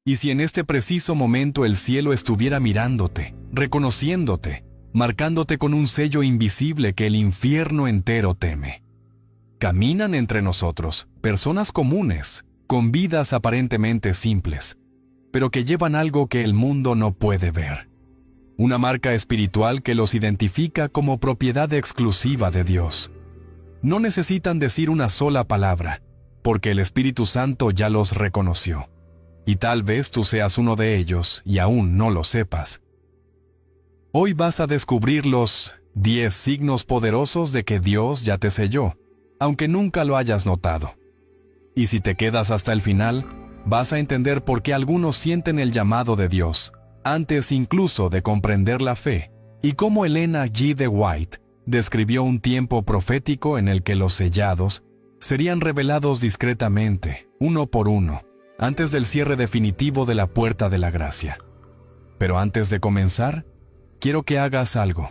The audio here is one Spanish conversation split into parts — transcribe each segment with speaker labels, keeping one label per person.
Speaker 1: Y si en este preciso momento el cielo estuviera mirándote, reconociéndote, marcándote con un sello invisible que el infierno entero teme. Caminan entre nosotros personas comunes, con vidas aparentemente simples, pero que llevan algo que el mundo no puede ver. Una marca espiritual que los identifica como propiedad exclusiva de Dios. No necesitan decir una sola palabra, porque el Espíritu Santo ya los reconoció. Y tal vez tú seas uno de ellos y aún no lo sepas. Hoy vas a descubrir los 10 signos poderosos de que Dios ya te selló, aunque nunca lo hayas notado. Y si te quedas hasta el final, vas a entender por qué algunos sienten el llamado de Dios, antes incluso de comprender la fe, y cómo Elena G. de White describió un tiempo profético en el que los sellados serían revelados discretamente, uno por uno, antes del cierre definitivo de la puerta de la gracia. Pero antes de comenzar, quiero que hagas algo.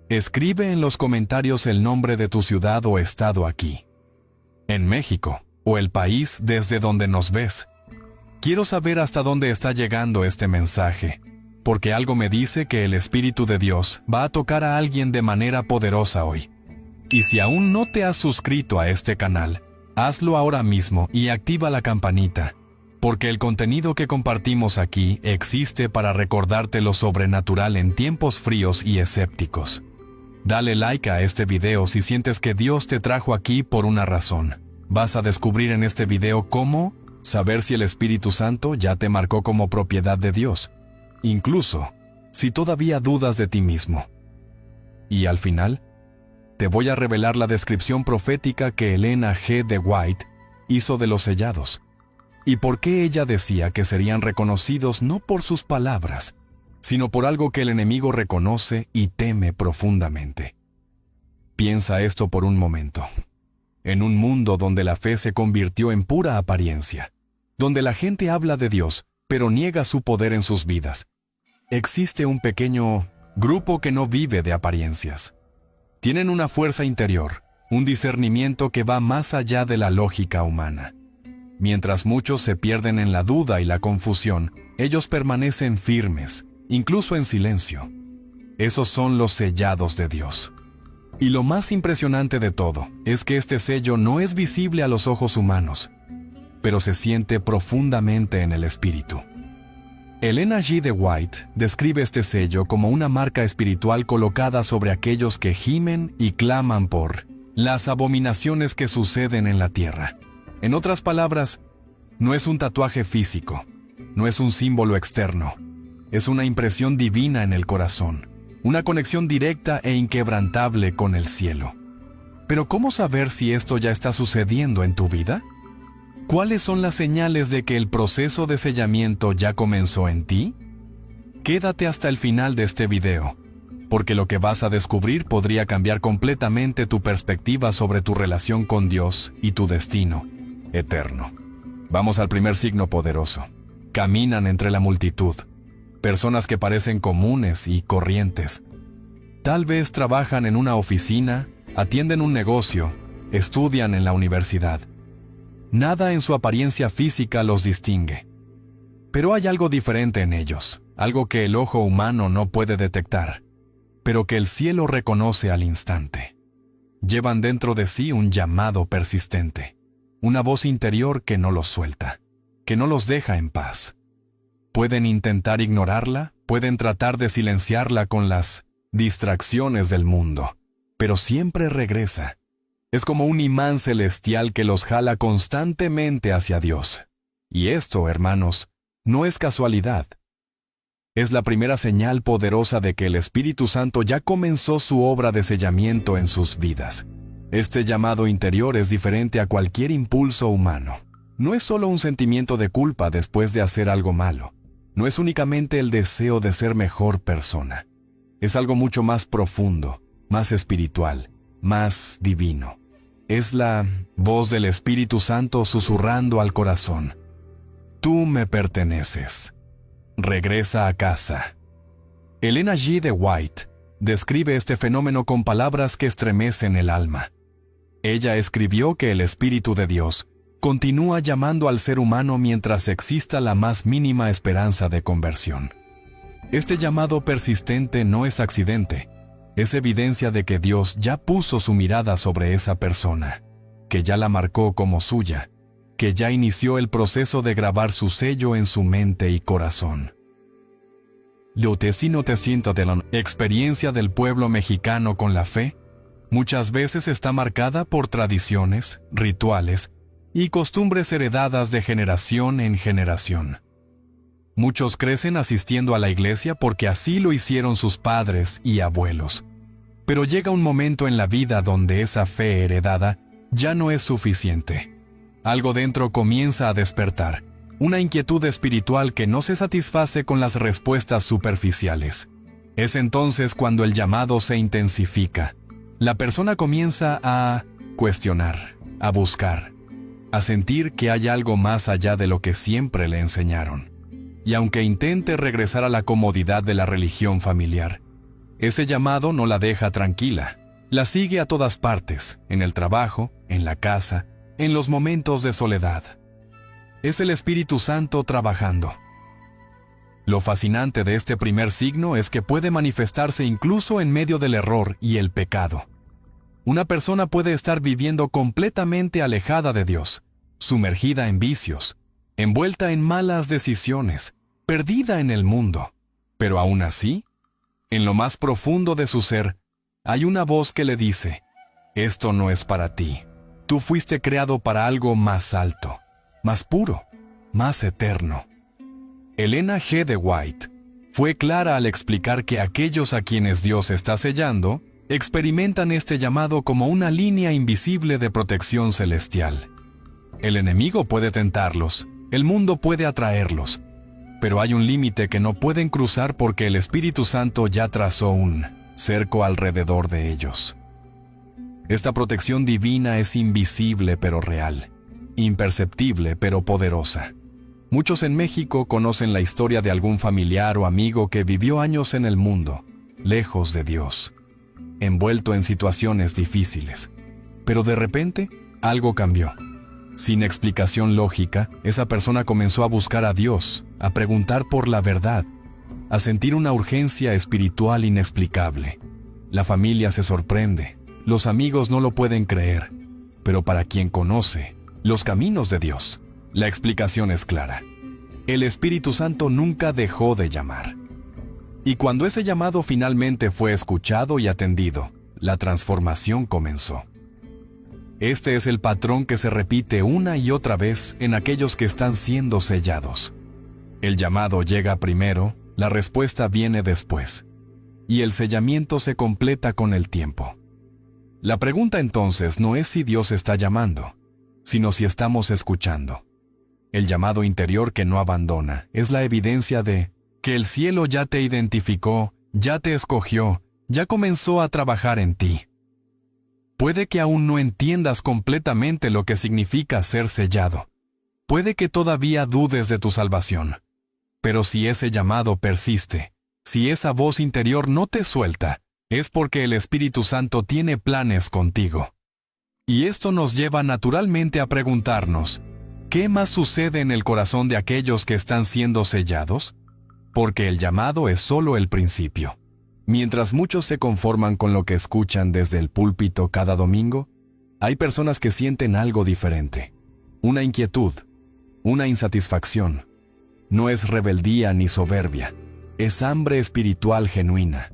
Speaker 1: Escribe en los comentarios el nombre de tu ciudad o estado aquí, en México, o el país desde donde nos ves. Quiero saber hasta dónde está llegando este mensaje, porque algo me dice que el Espíritu de Dios va a tocar a alguien de manera poderosa hoy. Y si aún no te has suscrito a este canal, hazlo ahora mismo y activa la campanita, porque el contenido que compartimos aquí existe para recordarte lo sobrenatural en tiempos fríos y escépticos. Dale like a este video si sientes que Dios te trajo aquí por una razón. Vas a descubrir en este video cómo saber si el Espíritu Santo ya te marcó como propiedad de Dios, incluso si todavía dudas de ti mismo. Y al final, te voy a revelar la descripción profética que Elena G. de White hizo de los sellados, y por qué ella decía que serían reconocidos no por sus palabras, sino por algo que el enemigo reconoce y teme profundamente. Piensa esto por un momento. En un mundo donde la fe se convirtió en pura apariencia, donde la gente habla de Dios, pero niega su poder en sus vidas, existe un pequeño grupo que no vive de apariencias. Tienen una fuerza interior, un discernimiento que va más allá de la lógica humana. Mientras muchos se pierden en la duda y la confusión, ellos permanecen firmes, incluso en silencio. Esos son los sellados de Dios. Y lo más impresionante de todo es que este sello no es visible a los ojos humanos, pero se siente profundamente en el espíritu. Elena G. de White describe este sello como una marca espiritual colocada sobre aquellos que gimen y claman por las abominaciones que suceden en la tierra. En otras palabras, no es un tatuaje físico, no es un símbolo externo, es una impresión divina en el corazón, una conexión directa e inquebrantable con el cielo. Pero ¿cómo saber si esto ya está sucediendo en tu vida? ¿Cuáles son las señales de que el proceso de sellamiento ya comenzó en ti? Quédate hasta el final de este video, porque lo que vas a descubrir podría cambiar completamente tu perspectiva sobre tu relación con Dios y tu destino eterno. Vamos al primer signo poderoso. Caminan entre la multitud. Personas que parecen comunes y corrientes. Tal vez trabajan en una oficina, atienden un negocio, estudian en la universidad. Nada en su apariencia física los distingue. Pero hay algo diferente en ellos, algo que el ojo humano no puede detectar, pero que el cielo reconoce al instante. Llevan dentro de sí un llamado persistente, una voz interior que no los suelta, que no los deja en paz. Pueden intentar ignorarla, pueden tratar de silenciarla con las distracciones del mundo, pero siempre regresa. Es como un imán celestial que los jala constantemente hacia Dios. Y esto, hermanos, no es casualidad. Es la primera señal poderosa de que el Espíritu Santo ya comenzó su obra de sellamiento en sus vidas. Este llamado interior es diferente a cualquier impulso humano. No es solo un sentimiento de culpa después de hacer algo malo. No es únicamente el deseo de ser mejor persona. Es algo mucho más profundo, más espiritual, más divino. Es la voz del Espíritu Santo susurrando al corazón. Tú me perteneces. Regresa a casa. Elena G. de White describe este fenómeno con palabras que estremecen el alma. Ella escribió que el Espíritu de Dios continúa llamando al ser humano mientras exista la más mínima esperanza de conversión. Este llamado persistente no es accidente, es evidencia de que Dios ya puso su mirada sobre esa persona, que ya la marcó como suya, que ya inició el proceso de grabar su sello en su mente y corazón. La experiencia del pueblo mexicano con la fe muchas veces está marcada por tradiciones, rituales y costumbres heredadas de generación en generación. Muchos crecen asistiendo a la iglesia porque así lo hicieron sus padres y abuelos. Pero llega un momento en la vida donde esa fe heredada ya no es suficiente. Algo dentro comienza a despertar, una inquietud espiritual que no se satisface con las respuestas superficiales. Es entonces cuando el llamado se intensifica. La persona comienza a cuestionar, a buscar, a sentir que hay algo más allá de lo que siempre le enseñaron. Y aunque intente regresar a la comodidad de la religión familiar, ese llamado no la deja tranquila. La sigue a todas partes, en el trabajo, en la casa, en los momentos de soledad. Es el Espíritu Santo trabajando. Lo fascinante de este primer signo es que puede manifestarse incluso en medio del error y el pecado. Una persona puede estar viviendo completamente alejada de Dios, sumergida en vicios, envuelta en malas decisiones, perdida en el mundo. Pero aún así, en lo más profundo de su ser, hay una voz que le dice: esto no es para ti. Tú fuiste creado para algo más alto, más puro, más eterno. Elena G. de White fue clara al explicar que aquellos a quienes Dios está sellando experimentan este llamado como una línea invisible de protección celestial. El enemigo puede tentarlos, el mundo puede atraerlos, pero hay un límite que no pueden cruzar porque el Espíritu Santo ya trazó un cerco alrededor de ellos. Esta protección divina es invisible pero real, imperceptible pero poderosa. Muchos en México conocen la historia de algún familiar o amigo que vivió años en el mundo, lejos de Dios, envuelto en situaciones difíciles. Pero de repente, algo cambió. Sin explicación lógica, esa persona comenzó a buscar a Dios, a preguntar por la verdad, a sentir una urgencia espiritual inexplicable. La familia se sorprende, los amigos no lo pueden creer, pero para quien conoce los caminos de Dios, la explicación es clara. El Espíritu Santo nunca dejó de llamar. Y cuando ese llamado finalmente fue escuchado y atendido, la transformación comenzó. Este es el patrón que se repite una y otra vez en aquellos que están siendo sellados. El llamado llega primero, la respuesta viene después, y el sellamiento se completa con el tiempo. La pregunta entonces no es si Dios está llamando, sino si estamos escuchando. El llamado interior que no abandona es la evidencia de que el cielo ya te identificó, ya te escogió, ya comenzó a trabajar en ti. Puede que aún no entiendas completamente lo que significa ser sellado. Puede que todavía dudes de tu salvación. Pero si ese llamado persiste, si esa voz interior no te suelta, es porque el Espíritu Santo tiene planes contigo. Y esto nos lleva naturalmente a preguntarnos, ¿qué más sucede en el corazón de aquellos que están siendo sellados? Porque el llamado es solo el principio. Mientras muchos se conforman con lo que escuchan desde el púlpito cada domingo, hay personas que sienten algo diferente. Una inquietud, una insatisfacción. No es rebeldía ni soberbia, es hambre espiritual genuina.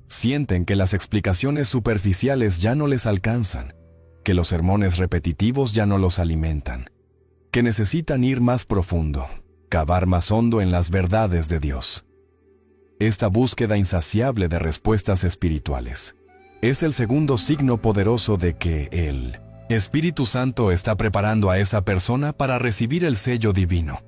Speaker 1: Sienten que las explicaciones superficiales ya no les alcanzan, que los sermones repetitivos ya no los alimentan, que necesitan ir más profundo, cavar más hondo en las verdades de Dios. Esta búsqueda insaciable de respuestas espirituales es el segundo signo poderoso de que el Espíritu Santo está preparando a esa persona para recibir el sello divino.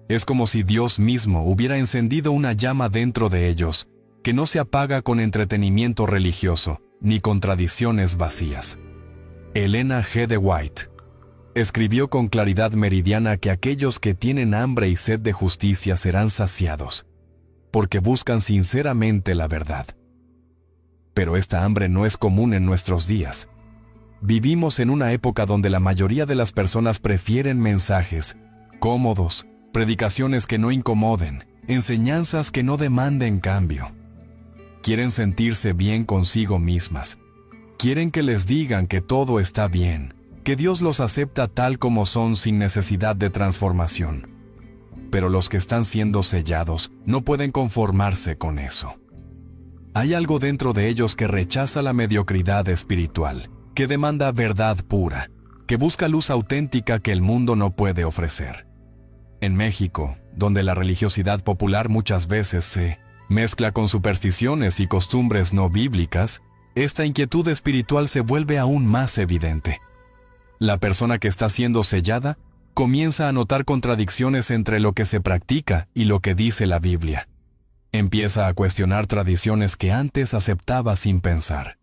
Speaker 1: Es como si Dios mismo hubiera encendido una llama dentro de ellos que no se apaga con entretenimiento religioso ni con tradiciones vacías. Elena G. de White escribió con claridad meridiana que aquellos que tienen hambre y sed de justicia serán saciados, porque buscan sinceramente la verdad. Pero esta hambre no es común en nuestros días. Vivimos en una época donde la mayoría de las personas prefieren mensajes cómodos, predicaciones que no incomoden, enseñanzas que no demanden cambio. Quieren sentirse bien consigo mismas. Quieren que les digan que todo está bien, que Dios los acepta tal como son sin necesidad de transformación. Pero los que están siendo sellados no pueden conformarse con eso. Hay algo dentro de ellos que rechaza la mediocridad espiritual, que demanda verdad pura, que busca luz auténtica que el mundo no puede ofrecer. En México, donde la religiosidad popular muchas veces se mezcla con supersticiones y costumbres no bíblicas, esta inquietud espiritual se vuelve aún más evidente. La persona que está siendo sellada comienza a notar contradicciones entre lo que se practica y lo que dice la Biblia. Empieza a cuestionar tradiciones que antes aceptaba sin pensar.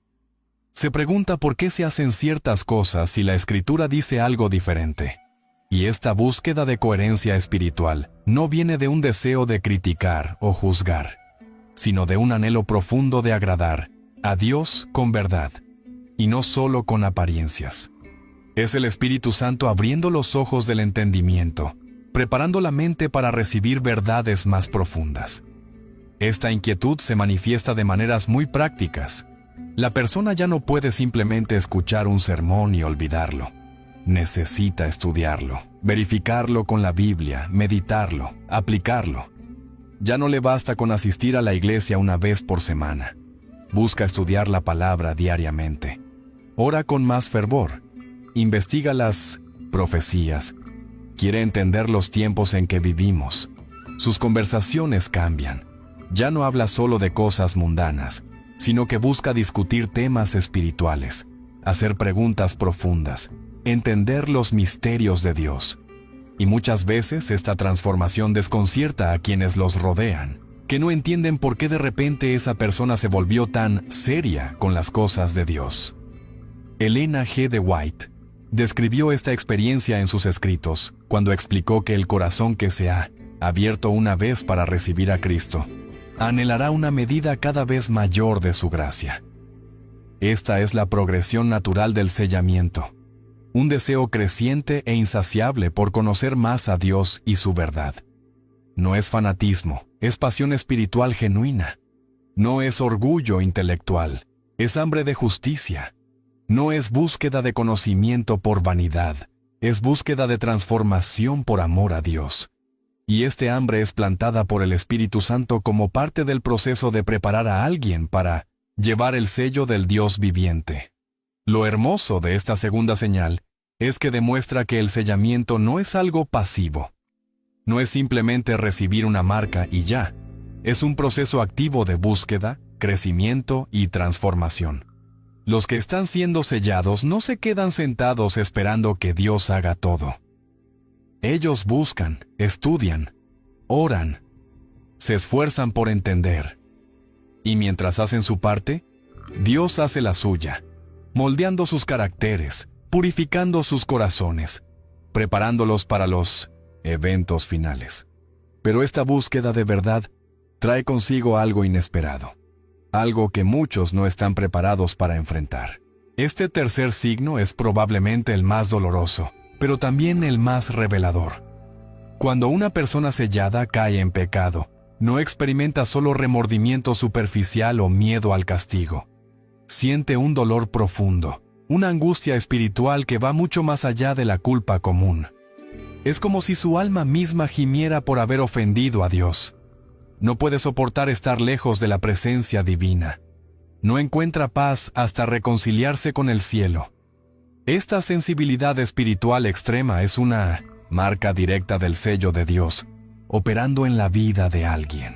Speaker 1: Se pregunta por qué se hacen ciertas cosas si la Escritura dice algo diferente. Y esta búsqueda de coherencia espiritual no viene de un deseo de criticar o juzgar, sino de un anhelo profundo de agradar a Dios con verdad, y no solo con apariencias. Es el Espíritu Santo abriendo los ojos del entendimiento, preparando la mente para recibir verdades más profundas. Esta inquietud se manifiesta de maneras muy prácticas. La persona ya no puede simplemente escuchar un sermón y olvidarlo. Necesita estudiarlo, verificarlo con la Biblia, meditarlo, aplicarlo. Ya no le basta con asistir a la iglesia una vez por semana. Busca estudiar la palabra diariamente. Ora con más fervor. Investiga las profecías. Quiere entender los tiempos en que vivimos. Sus conversaciones cambian. Ya no habla solo de cosas mundanas, sino que busca discutir temas espirituales, hacer preguntas profundas, entender los misterios de Dios. Y muchas veces esta transformación desconcierta a quienes los rodean, que no entienden por qué de repente esa persona se volvió tan seria con las cosas de Dios. Elena G. de White describió esta experiencia en sus escritos, cuando explicó que el corazón que se ha abierto una vez para recibir a Cristo, anhelará una medida cada vez mayor de su gracia. Esta es la progresión natural del sellamiento, un deseo creciente e insaciable por conocer más a Dios y su verdad. No es fanatismo, es pasión espiritual genuina. No es orgullo intelectual, es hambre de justicia. No es búsqueda de conocimiento por vanidad, es búsqueda de transformación por amor a Dios. Y este hambre es plantada por el Espíritu Santo como parte del proceso de preparar a alguien para llevar el sello del Dios viviente. Lo hermoso de esta segunda señal es que demuestra que el sellamiento no es algo pasivo. No es simplemente recibir una marca y ya. Es un proceso activo de búsqueda, crecimiento y transformación. Los que están siendo sellados no se quedan sentados esperando que Dios haga todo. Ellos buscan, estudian, oran, se esfuerzan por entender. Y mientras hacen su parte, Dios hace la suya, moldeando sus caracteres, purificando sus corazones, preparándolos para los eventos finales. Pero esta búsqueda de verdad trae consigo algo inesperado, algo que muchos no están preparados para enfrentar. Este tercer signo es probablemente el más doloroso, pero también el más revelador. Cuando una persona sellada cae en pecado, no experimenta solo remordimiento superficial o miedo al castigo. Siente un dolor profundo, una angustia espiritual que va mucho más allá de la culpa común. Es como si su alma misma gimiera por haber ofendido a Dios. No puede soportar estar lejos de la presencia divina. No encuentra paz hasta reconciliarse con el cielo. Esta sensibilidad espiritual extrema es una marca directa del sello de Dios, operando en la vida de alguien.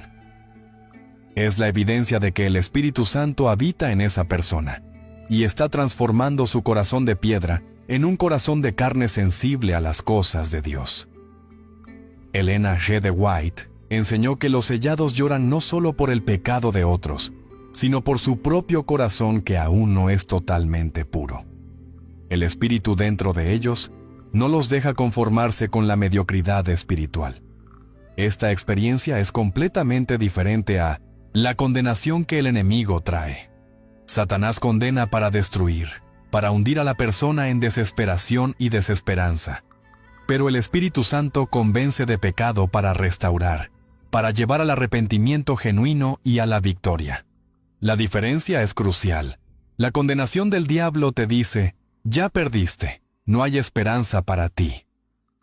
Speaker 1: Es la evidencia de que el Espíritu Santo habita en esa persona y está transformando su corazón de piedra en un corazón de carne sensible a las cosas de Dios. Elena G. de White enseñó que los sellados lloran no solo por el pecado de otros, sino por su propio corazón que aún no es totalmente puro. El Espíritu dentro de ellos no los deja conformarse con la mediocridad espiritual. Esta experiencia es completamente diferente a la condenación que el enemigo trae. Satanás condena para destruir, para hundir a la persona en desesperación y desesperanza. Pero el Espíritu Santo convence de pecado para restaurar, para llevar al arrepentimiento genuino y a la victoria. La diferencia es crucial. La condenación del diablo te dice, ya perdiste, no hay esperanza para ti.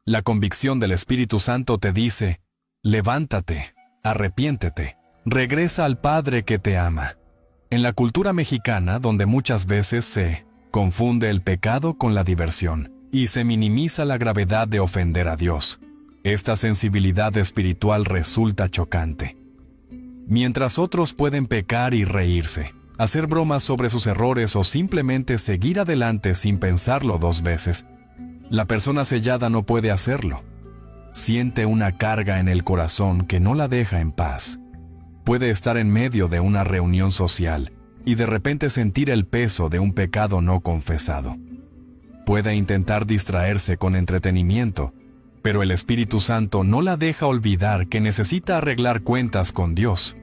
Speaker 1: La convicción del Espíritu Santo te dice, levántate, arrepiéntete, regresa al Padre que te ama. En la cultura mexicana, donde muchas veces se confunde el pecado con la diversión y se minimiza la gravedad de ofender a Dios, esta sensibilidad espiritual resulta chocante. Mientras otros pueden pecar y reírse, hacer bromas sobre sus errores o simplemente seguir adelante sin pensarlo dos veces, la persona sellada no puede hacerlo. Siente una carga en el corazón que no la deja en paz. Puede estar en medio de una reunión social y de repente sentir el peso de un pecado no confesado. Puede intentar distraerse con entretenimiento, pero el Espíritu Santo no la deja olvidar que necesita arreglar cuentas con Dios.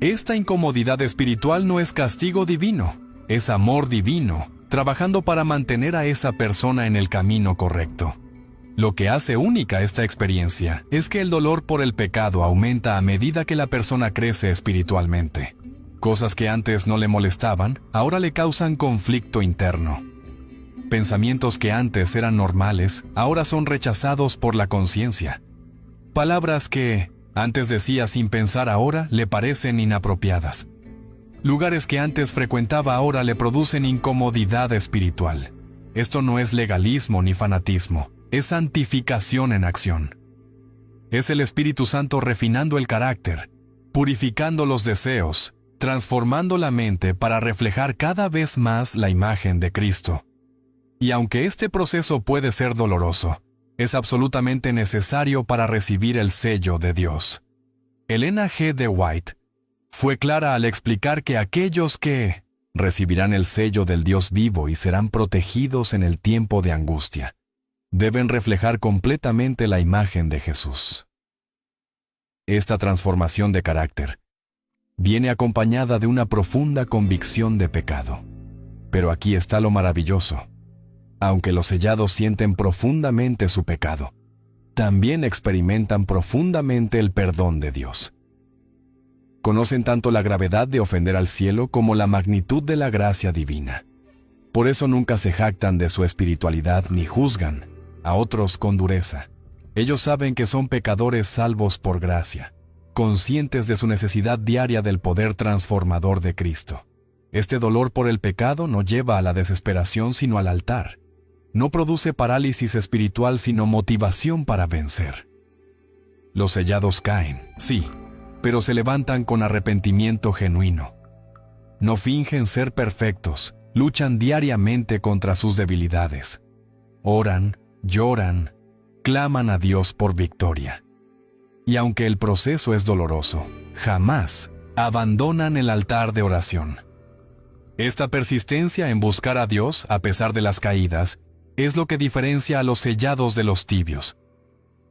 Speaker 1: Esta incomodidad espiritual no es castigo divino, es amor divino, trabajando para mantener a esa persona en el camino correcto. Lo que hace única esta experiencia es que el dolor por el pecado aumenta a medida que la persona crece espiritualmente. Cosas que antes no le molestaban, ahora le causan conflicto interno. Pensamientos que antes eran normales, ahora son rechazados por la conciencia. Palabras que antes decía sin pensar ahora le parecen inapropiadas. Lugares que antes frecuentaba ahora le producen incomodidad espiritual. Esto no es legalismo ni fanatismo, es santificación en acción. Es el Espíritu Santo refinando el carácter, purificando los deseos, transformando la mente para reflejar cada vez más la imagen de Cristo. Y aunque este proceso puede ser doloroso, es absolutamente necesario para recibir el sello de Dios. Elena G. de White fue clara al explicar que aquellos que recibirán el sello del Dios vivo y serán protegidos en el tiempo de angustia, deben reflejar completamente la imagen de Jesús. Esta transformación de carácter viene acompañada de una profunda convicción de pecado. Pero aquí está lo maravilloso. Aunque los sellados sienten profundamente su pecado, también experimentan profundamente el perdón de Dios. Conocen tanto la gravedad de ofender al cielo como la magnitud de la gracia divina. Por eso nunca se jactan de su espiritualidad ni juzgan a otros con dureza. Ellos saben que son pecadores salvos por gracia, conscientes de su necesidad diaria del poder transformador de Cristo. Este dolor por el pecado no lleva a la desesperación sino al altar. No produce parálisis espiritual sino motivación para vencer. Los sellados caen, sí, pero se levantan con arrepentimiento genuino. No fingen ser perfectos, luchan diariamente contra sus debilidades. Oran, lloran, claman a Dios por victoria. Y aunque el proceso es doloroso, jamás abandonan el altar de oración. Esta persistencia en buscar a Dios, a pesar de las caídas, es lo que diferencia a los sellados de los tibios.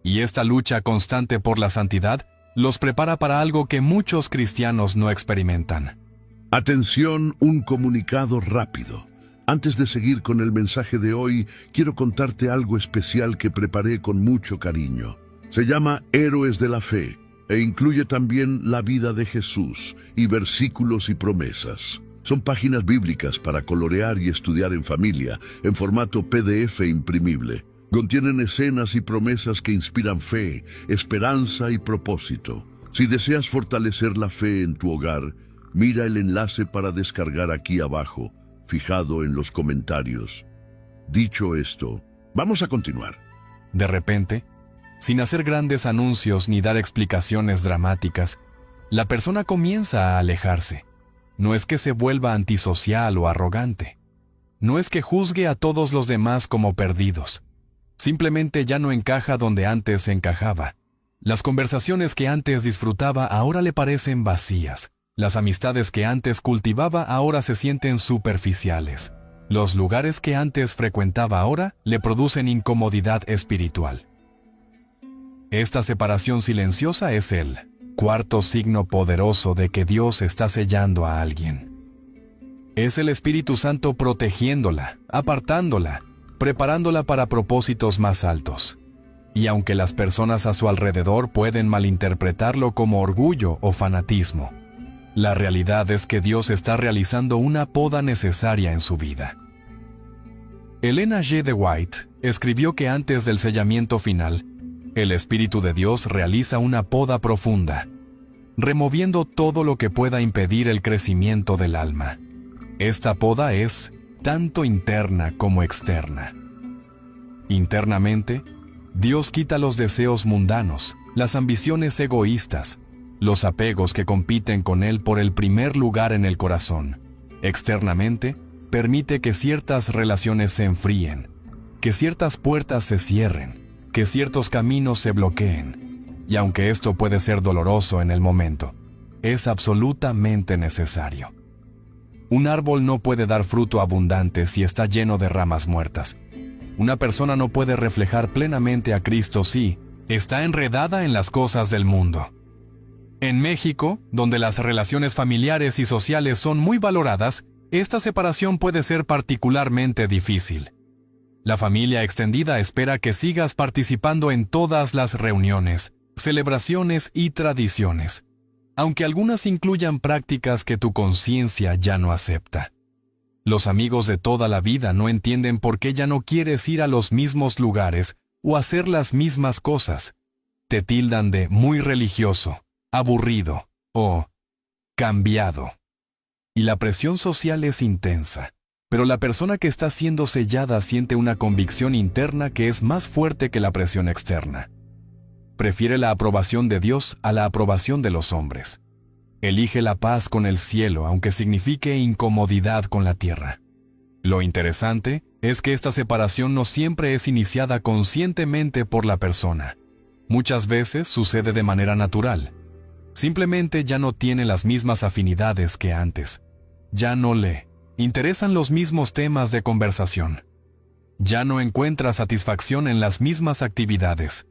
Speaker 1: Y esta lucha constante por la santidad los prepara para algo que muchos cristianos no experimentan.
Speaker 2: Atención, un comunicado rápido. Antes de seguir con el mensaje de hoy, quiero contarte algo especial que preparé con mucho cariño. Se llama Héroes de la Fe e incluye también la vida de Jesús y versículos y promesas. Son páginas bíblicas para colorear y estudiar en familia, en formato PDF imprimible. Contienen escenas y promesas que inspiran fe, esperanza y propósito. Si deseas fortalecer la fe en tu hogar, mira el enlace para descargar aquí abajo, fijado en los comentarios. Dicho esto, vamos a continuar.
Speaker 1: De repente, sin hacer grandes anuncios ni dar explicaciones dramáticas, la persona comienza a alejarse. No es que se vuelva antisocial o arrogante. No es que juzgue a todos los demás como perdidos. Simplemente ya no encaja donde antes encajaba. Las conversaciones que antes disfrutaba ahora le parecen vacías. Las amistades que antes cultivaba ahora se sienten superficiales. Los lugares que antes frecuentaba ahora le producen incomodidad espiritual. Esta separación silenciosa es el cuarto signo poderoso de que Dios está sellando a alguien. Es el Espíritu Santo protegiéndola, apartándola, preparándola para propósitos más altos. Y aunque las personas a su alrededor pueden malinterpretarlo como orgullo o fanatismo, la realidad es que Dios está realizando una poda necesaria en su vida. Elena G. de White escribió que antes del sellamiento final, el Espíritu de Dios realiza una poda profunda, removiendo todo lo que pueda impedir el crecimiento del alma. Esta poda es tanto interna como externa. Internamente, Dios quita los deseos mundanos, las ambiciones egoístas, los apegos que compiten con Él por el primer lugar en el corazón. Externamente, permite que ciertas relaciones se enfríen, que ciertas puertas se cierren, que ciertos caminos se bloqueen. Y aunque esto puede ser doloroso en el momento, es absolutamente necesario. Un árbol no puede dar fruto abundante si está lleno de ramas muertas. Una persona no puede reflejar plenamente a Cristo si está enredada en las cosas del mundo. En México, donde las relaciones familiares y sociales son muy valoradas, esta separación puede ser particularmente difícil. La familia extendida espera que sigas participando en todas las reuniones, celebraciones y tradiciones, aunque algunas incluyan prácticas que tu conciencia ya no acepta. Los amigos de toda la vida no entienden por qué ya no quieres ir a los mismos lugares o hacer las mismas cosas. Te tildan de muy religioso, aburrido o cambiado. Y la presión social es intensa, pero la persona que está siendo sellada siente una convicción interna que es más fuerte que la presión externa. Prefiere la aprobación de Dios a la aprobación de los hombres. Elige la paz con el cielo, aunque signifique incomodidad con la tierra. Lo interesante es que esta separación no siempre es iniciada conscientemente por la persona. Muchas veces sucede de manera natural. Simplemente ya no tiene las mismas afinidades que antes. Ya no le interesan los mismos temas de conversación. Ya no encuentra satisfacción en las mismas actividades.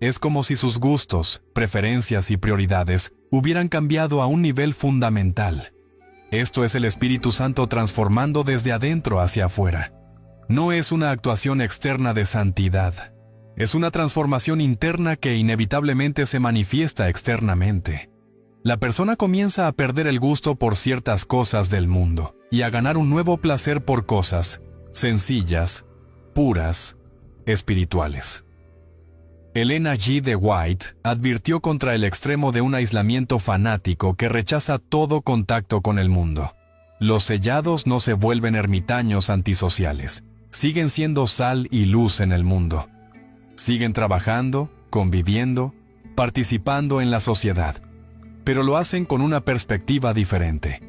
Speaker 1: Es como si sus gustos, preferencias y prioridades hubieran cambiado a un nivel fundamental. Esto es el Espíritu Santo transformando desde adentro hacia afuera. No es una actuación externa de santidad. Es una transformación interna que inevitablemente se manifiesta externamente. La persona comienza a perder el gusto por ciertas cosas del mundo y a ganar un nuevo placer por cosas sencillas, puras, espirituales. Elena G. de White advirtió contra el extremo de un aislamiento fanático que rechaza todo contacto con el mundo. Los sellados no se vuelven ermitaños antisociales, siguen siendo sal y luz en el mundo. Siguen trabajando, conviviendo, participando en la sociedad, pero lo hacen con una perspectiva diferente.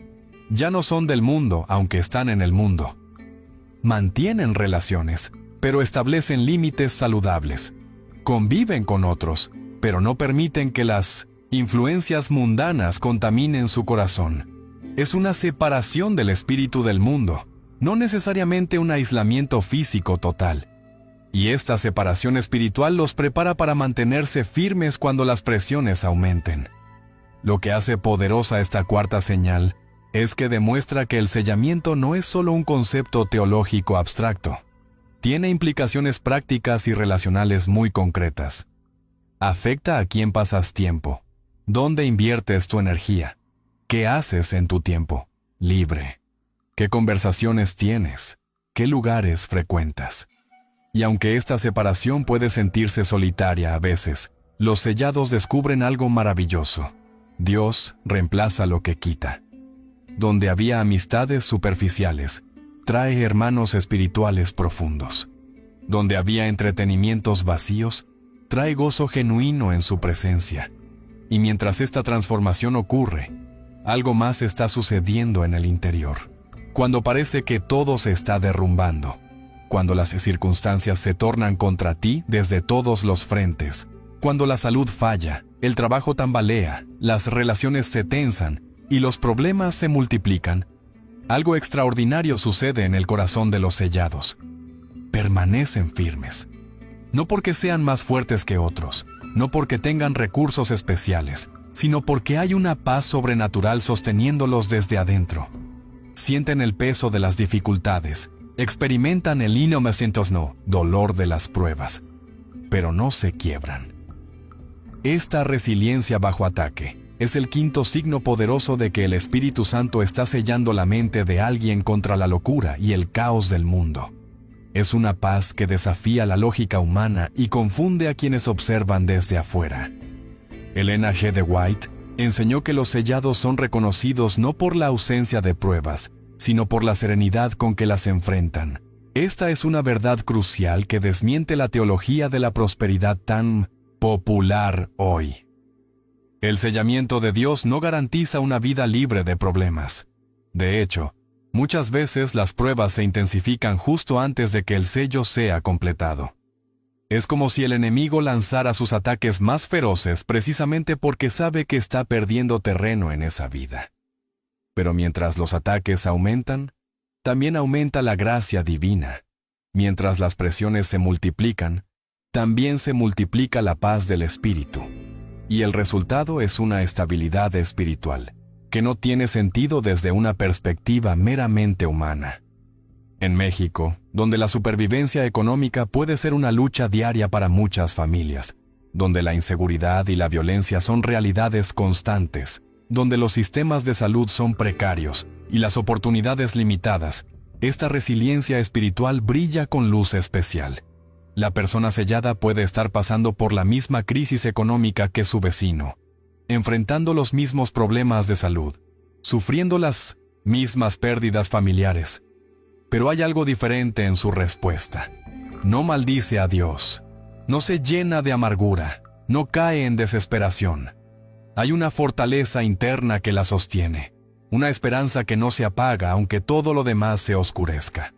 Speaker 1: Ya no son del mundo, aunque están en el mundo. Mantienen relaciones, pero establecen límites saludables. Conviven con otros, pero no permiten que las influencias mundanas contaminen su corazón. Es una separación del espíritu del mundo, no necesariamente un aislamiento físico total. Y esta separación espiritual los prepara para mantenerse firmes cuando las presiones aumenten. Lo que hace poderosa esta cuarta señal es que demuestra que el sellamiento no es solo un concepto teológico abstracto. Tiene implicaciones prácticas y relacionales muy concretas. Afecta a quién pasas tiempo, dónde inviertes tu energía, qué haces en tu tiempo libre, qué conversaciones tienes, qué lugares frecuentas. Y aunque esta separación puede sentirse solitaria a veces, los sellados descubren algo maravilloso. Dios reemplaza lo que quita. Donde había amistades superficiales, trae hermanos espirituales profundos. Donde había entretenimientos vacíos, trae gozo genuino en su presencia. Y mientras esta transformación ocurre, algo más está sucediendo en el interior. Cuando parece que todo se está derrumbando, cuando las circunstancias se tornan contra ti desde todos los frentes, cuando la salud falla, el trabajo tambalea, las relaciones se tensan y los problemas se multiplican, algo extraordinario sucede en el corazón de los sellados. Permanecen firmes. No porque sean más fuertes que otros, no porque tengan recursos especiales, sino porque hay una paz sobrenatural sosteniéndolos desde adentro. sienten el peso de las dificultades, experimentan el dolor de las pruebas, pero no se quiebran. Esta resiliencia bajo ataque es el quinto signo poderoso de que el Espíritu Santo está sellando la mente de alguien contra la locura y el caos del mundo. Es una paz que desafía la lógica humana y confunde a quienes observan desde afuera. Elena G. de White enseñó que los sellados son reconocidos no por la ausencia de pruebas, sino por la serenidad con que las enfrentan. Esta es una verdad crucial que desmiente la teología de la prosperidad tan popular hoy. El sellamiento de Dios no garantiza una vida libre de problemas. De hecho, muchas veces las pruebas se intensifican justo antes de que el sello sea completado. Es como si el enemigo lanzara sus ataques más feroces precisamente porque sabe que está perdiendo terreno en esa vida. Pero mientras los ataques aumentan, también aumenta la gracia divina. Mientras las presiones se multiplican, también se multiplica la paz del Espíritu. Y el resultado es una estabilidad espiritual, que no tiene sentido desde una perspectiva meramente humana. En México, donde la supervivencia económica puede ser una lucha diaria para muchas familias, donde la inseguridad y la violencia son realidades constantes, donde los sistemas de salud son precarios y las oportunidades limitadas, esta resiliencia espiritual brilla con luz especial. La persona sellada puede estar pasando por la misma crisis económica que su vecino, enfrentando los mismos problemas de salud, sufriendo las mismas pérdidas familiares. Pero hay algo diferente en su respuesta. No maldice a Dios, no se llena de amargura, no cae en desesperación. Hay una fortaleza interna que la sostiene, una esperanza que no se apaga aunque todo lo demás se oscurezca.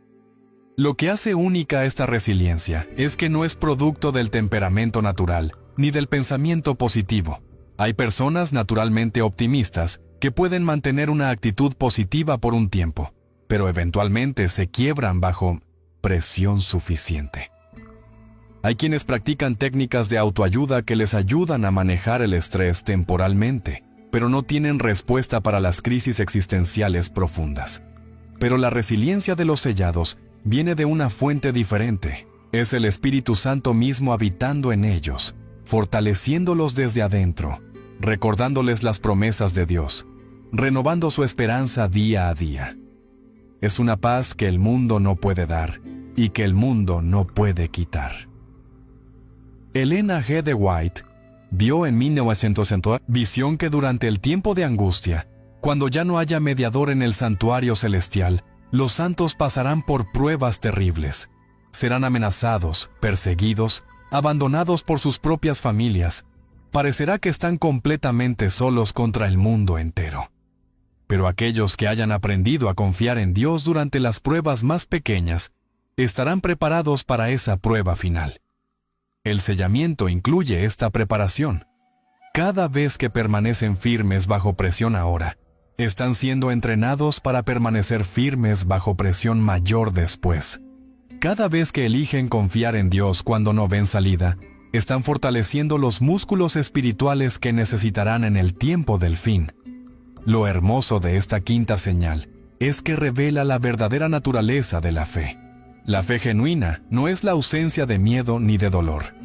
Speaker 1: Lo que hace única esta resiliencia es que no es producto del temperamento natural ni del pensamiento positivo. Hay personas naturalmente optimistas que pueden mantener una actitud positiva por un tiempo, pero eventualmente se quiebran bajo presión suficiente. Hay quienes practican técnicas de autoayuda que les ayudan a manejar el estrés temporalmente, pero no tienen respuesta para las crisis existenciales profundas. Pero la resiliencia de los sellados viene de una fuente diferente. Es el Espíritu Santo mismo habitando en ellos, fortaleciéndolos desde adentro, recordándoles las promesas de Dios, renovando su esperanza día a día. Es una paz que el mundo no puede dar y que el mundo no puede quitar. Elena G. de White vio en 1900 visión que durante el tiempo de angustia, cuando ya no haya mediador en el santuario celestial, los santos pasarán por pruebas terribles. Serán amenazados, perseguidos, abandonados por sus propias familias. Parecerá que están completamente solos contra el mundo entero. Pero aquellos que hayan aprendido a confiar en Dios durante las pruebas más pequeñas, estarán preparados para esa prueba final. El sellamiento incluye esta preparación. Cada vez que permanecen firmes bajo presión ahora, están siendo entrenados para permanecer firmes bajo presión mayor después. Cada vez que eligen confiar en Dios cuando no ven salida, están fortaleciendo los músculos espirituales que necesitarán en el tiempo del fin. Lo hermoso de esta quinta señal es que revela la verdadera naturaleza de la fe. La fe genuina no es la ausencia de miedo ni de dolor.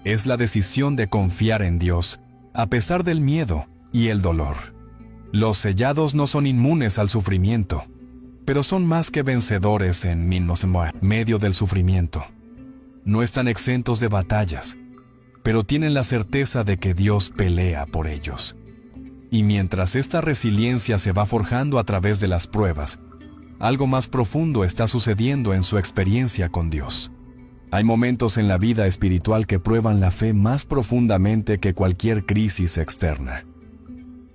Speaker 1: Es la decisión de confiar en Dios, a pesar del miedo y el dolor. Los sellados no son inmunes al sufrimiento, pero son más que vencedores en medio del sufrimiento. No están exentos de batallas, pero tienen la certeza de que Dios pelea por ellos. Y mientras esta resiliencia se va forjando a través de las pruebas, algo más profundo está sucediendo en su experiencia con Dios. Hay momentos en la vida espiritual que prueban la fe más profundamente que cualquier crisis externa.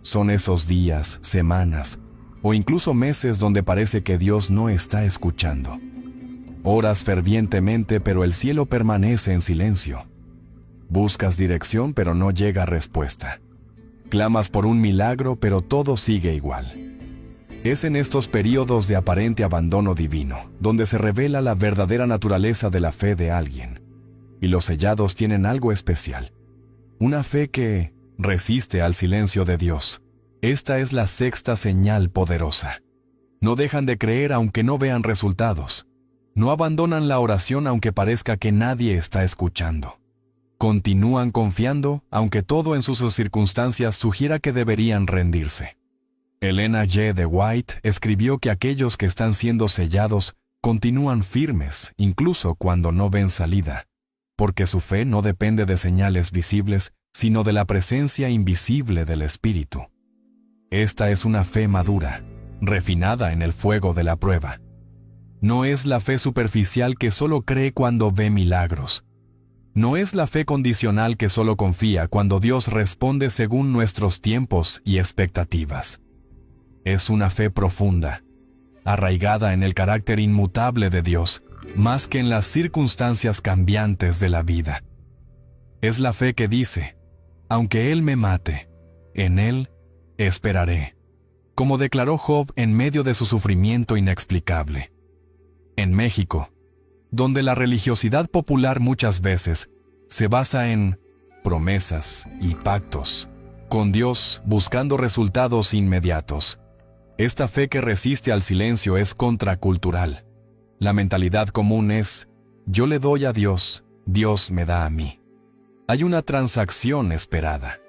Speaker 1: Son esos días, semanas o incluso meses donde parece que Dios no está escuchando. Oras fervientemente, pero el cielo permanece en silencio. Buscas dirección, pero no llega respuesta. Clamas por un milagro, pero todo sigue igual. Es en estos períodos de aparente abandono divino donde se revela la verdadera naturaleza de la fe de alguien. Y los sellados tienen algo especial. Una fe que resiste al silencio de Dios. Esta es la sexta señal poderosa. No dejan de creer aunque no vean resultados. No abandonan la oración aunque parezca que nadie está escuchando. Continúan confiando aunque todo en sus circunstancias sugiera que deberían rendirse. Elena G. de White escribió que aquellos que están siendo sellados continúan firmes incluso cuando no ven salida, porque su fe no depende de señales visibles, sino de la presencia invisible del Espíritu. Esta es una fe madura, refinada en el fuego de la prueba. No es la fe superficial que solo cree cuando ve milagros. No es la fe condicional que solo confía cuando Dios responde según nuestros tiempos y expectativas. Es una fe profunda, arraigada en el carácter inmutable de Dios, más que en las circunstancias cambiantes de la vida. Es la fe que dice, aunque Él me mate, en Él esperaré, como declaró Job en medio de su sufrimiento inexplicable. En México, donde la religiosidad popular muchas veces se basa en promesas y pactos, con Dios buscando resultados inmediatos. Esta fe que resiste al silencio es contracultural. La mentalidad común es, yo le doy a Dios, Dios me da a mí. Hay una transacción esperada.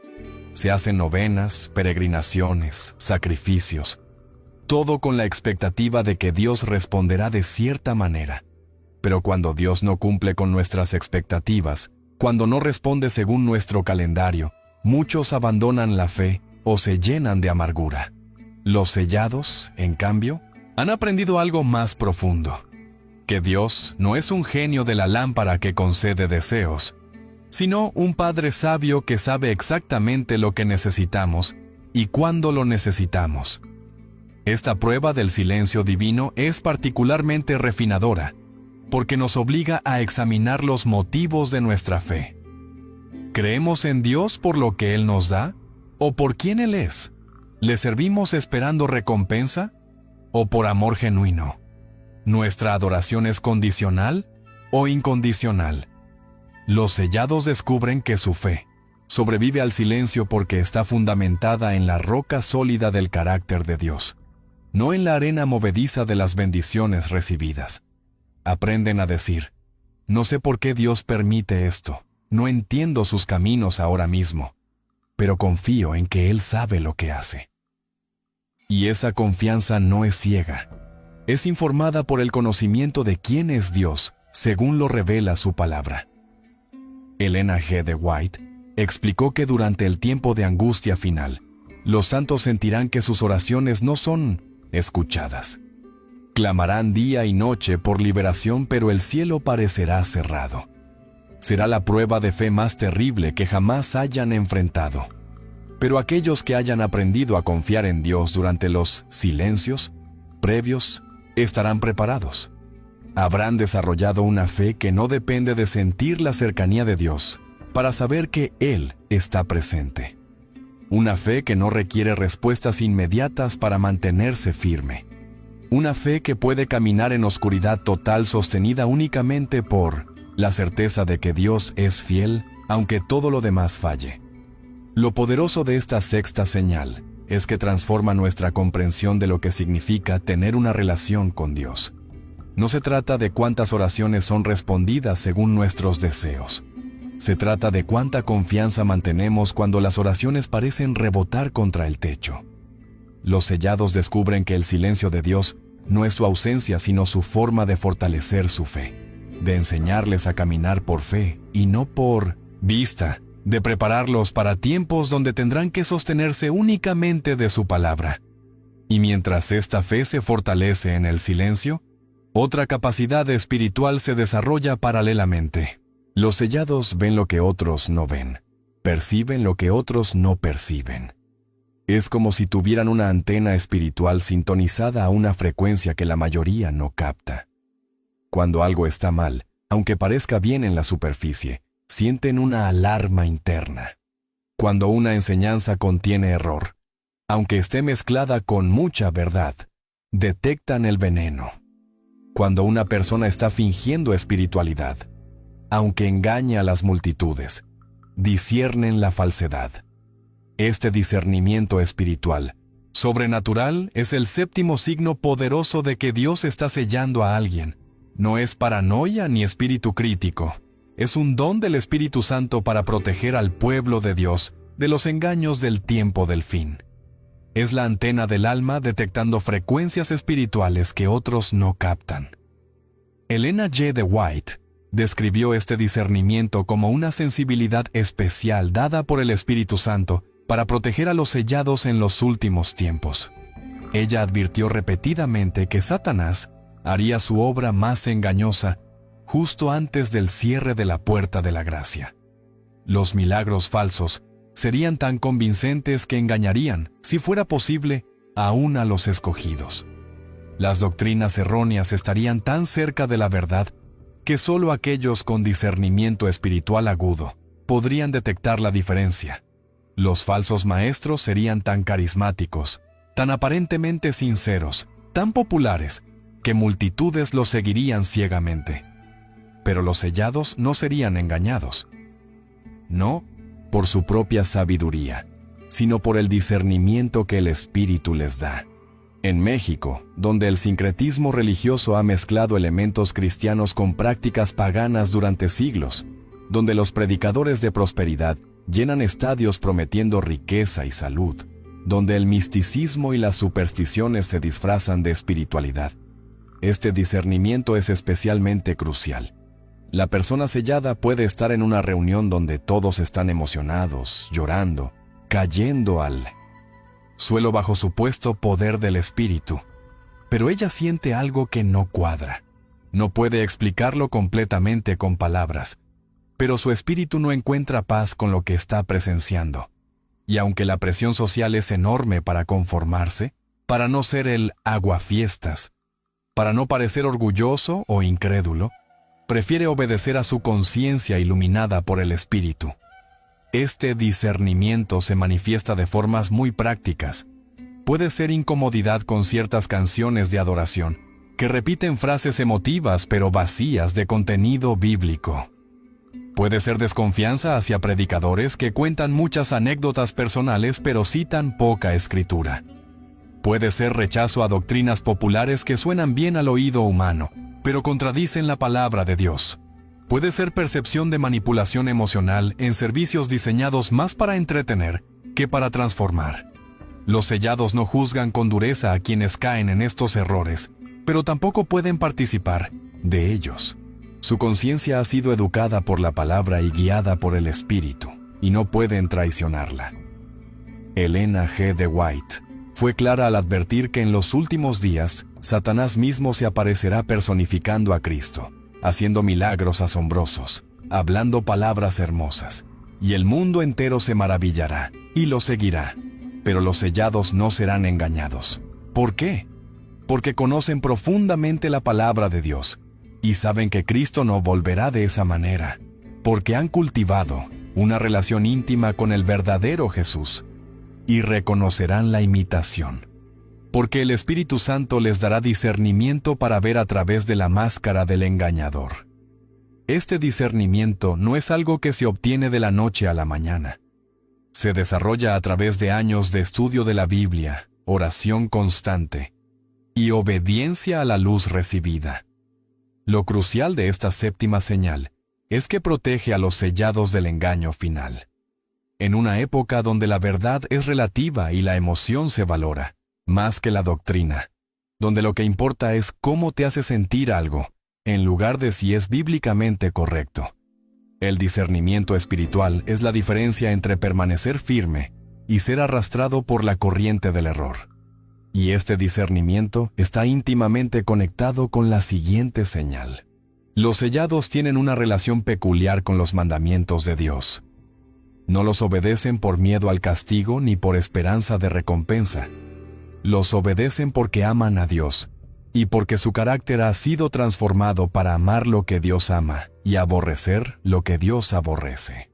Speaker 1: Se hacen novenas, peregrinaciones, sacrificios, todo con la expectativa de que Dios responderá de cierta manera. Pero cuando Dios no cumple con nuestras expectativas, cuando no responde según nuestro calendario, muchos abandonan la fe o se llenan de amargura. Los sellados, en cambio, han aprendido algo más profundo, que Dios no es un genio de la lámpara que concede deseos, sino un Padre sabio que sabe exactamente lo que necesitamos y cuándo lo necesitamos. Esta prueba del silencio divino es particularmente refinadora, porque nos obliga a examinar los motivos de nuestra fe. ¿Creemos en Dios por lo que Él nos da o por quién Él es? ¿Le servimos esperando recompensa o por amor genuino? ¿Nuestra adoración es condicional o incondicional? Los sellados descubren que su fe sobrevive al silencio porque está fundamentada en la roca sólida del carácter de Dios, no en la arena movediza de las bendiciones recibidas. Aprenden a decir, no sé por qué Dios permite esto, no entiendo sus caminos ahora mismo, pero confío en que Él sabe lo que hace. Y esa confianza no es ciega, es informada por el conocimiento de quién es Dios, según lo revela su palabra. Elena G. de White explicó que durante el tiempo de angustia final, los santos sentirán que sus oraciones no son escuchadas. Clamarán día y noche por liberación, pero el cielo parecerá cerrado. Será la prueba de fe más terrible que jamás hayan enfrentado. Pero aquellos que hayan aprendido a confiar en Dios durante los silencios previos estarán preparados. Habrán desarrollado una fe que no depende de sentir la cercanía de Dios para saber que Él está presente. Una fe que no requiere respuestas inmediatas para mantenerse firme. Una fe que puede caminar en oscuridad total sostenida únicamente por la certeza de que Dios es fiel, aunque todo lo demás falle. Lo poderoso de esta sexta señal es que transforma nuestra comprensión de lo que significa tener una relación con Dios. No se trata de cuántas oraciones son respondidas según nuestros deseos. Se trata de cuánta confianza mantenemos cuando las oraciones parecen rebotar contra el techo. Los sellados descubren que el silencio de Dios no es su ausencia, sino su forma de fortalecer su fe, de enseñarles a caminar por fe y no por vista, de prepararlos para tiempos donde tendrán que sostenerse únicamente de su palabra. Y mientras esta fe se fortalece en el silencio, otra capacidad espiritual se desarrolla paralelamente. Los sellados ven lo que otros no ven, perciben lo que otros no perciben. Es como si tuvieran una antena espiritual sintonizada a una frecuencia que la mayoría no capta. Cuando algo está mal, aunque parezca bien en la superficie, sienten una alarma interna. Cuando una enseñanza contiene error, aunque esté mezclada con mucha verdad, detectan el veneno. Cuando una persona está fingiendo espiritualidad, aunque engañe a las multitudes, disciernen la falsedad. Este discernimiento espiritual Sobrenatural es el séptimo signo poderoso de que Dios está sellando a alguien. No es paranoia ni espíritu crítico. Es un don del Espíritu Santo para proteger al pueblo de Dios de los engaños del tiempo del fin. Es la antena del alma detectando frecuencias espirituales que otros no captan. Elena G. de White describió este discernimiento como una sensibilidad especial dada por el Espíritu Santo para proteger a los sellados en los últimos tiempos. Ella advirtió repetidamente que Satanás haría su obra más engañosa justo antes del cierre de la puerta de la gracia. Los milagros falsos serían tan convincentes que engañarían, si fuera posible, aún a los escogidos. Las doctrinas erróneas estarían tan cerca de la verdad que solo aquellos con discernimiento espiritual agudo podrían detectar la diferencia. Los falsos maestros serían tan carismáticos, tan aparentemente sinceros, tan populares, que multitudes los seguirían ciegamente. Pero los sellados no serían engañados. No por su propia sabiduría, sino por el discernimiento que el Espíritu les da. En México, donde el sincretismo religioso ha mezclado elementos cristianos con prácticas paganas durante siglos, donde los predicadores de prosperidad llenan estadios prometiendo riqueza y salud, donde el misticismo y las supersticiones se disfrazan de espiritualidad. Este discernimiento es especialmente crucial. La persona sellada puede estar en una reunión donde todos están emocionados, llorando, cayendo al suelo bajo supuesto poder del Espíritu, pero ella siente algo que no cuadra. No puede explicarlo completamente con palabras, pero su espíritu no encuentra paz con lo que está presenciando. Y aunque la presión social es enorme para conformarse, para no ser el aguafiestas, para no parecer orgulloso o incrédulo, prefiere obedecer a su conciencia iluminada por el Espíritu. Este discernimiento se manifiesta de formas muy prácticas. Puede ser incomodidad con ciertas canciones de adoración, que repiten frases emotivas pero vacías de contenido bíblico. Puede ser desconfianza hacia predicadores que cuentan muchas anécdotas personales pero citan poca escritura. Puede ser rechazo a doctrinas populares que suenan bien al oído humano, pero contradicen la palabra de Dios. Puede ser percepción de manipulación emocional en servicios diseñados más para entretener que para transformar. Los sellados no juzgan con dureza a quienes caen en estos errores, pero tampoco pueden participar de ellos. Su conciencia ha sido educada por la palabra y guiada por el Espíritu, y no pueden traicionarla. Elena G. de White fue clara al advertir que en los últimos días, Satanás mismo se aparecerá personificando a Cristo, haciendo milagros asombrosos, hablando palabras hermosas, y el mundo entero se maravillará y lo seguirá, pero los sellados no serán engañados. ¿Por qué? Porque conocen profundamente la palabra de Dios y saben que Cristo no volverá de esa manera, porque han cultivado una relación íntima con el verdadero Jesús y reconocerán la imitación, porque el Espíritu Santo les dará discernimiento para ver a través de la máscara del engañador. Este discernimiento no es algo que se obtiene de la noche a la mañana. Se desarrolla a través de años de estudio de la Biblia, oración constante y obediencia a la luz recibida. Lo crucial de esta séptima señal es que protege a los sellados del engaño final. En una época donde la verdad es relativa y la emoción se valora, más que la doctrina, donde lo que importa es cómo te hace sentir algo, en lugar de si es bíblicamente correcto. El discernimiento espiritual es la diferencia entre permanecer firme y ser arrastrado por la corriente del error. Y este discernimiento está íntimamente conectado con la siguiente señal. Los sellados tienen una relación peculiar con los mandamientos de Dios. No los obedecen por miedo al castigo ni por esperanza de recompensa. Los obedecen porque aman a Dios y porque su carácter ha sido transformado para amar lo que Dios ama y aborrecer lo que Dios aborrece.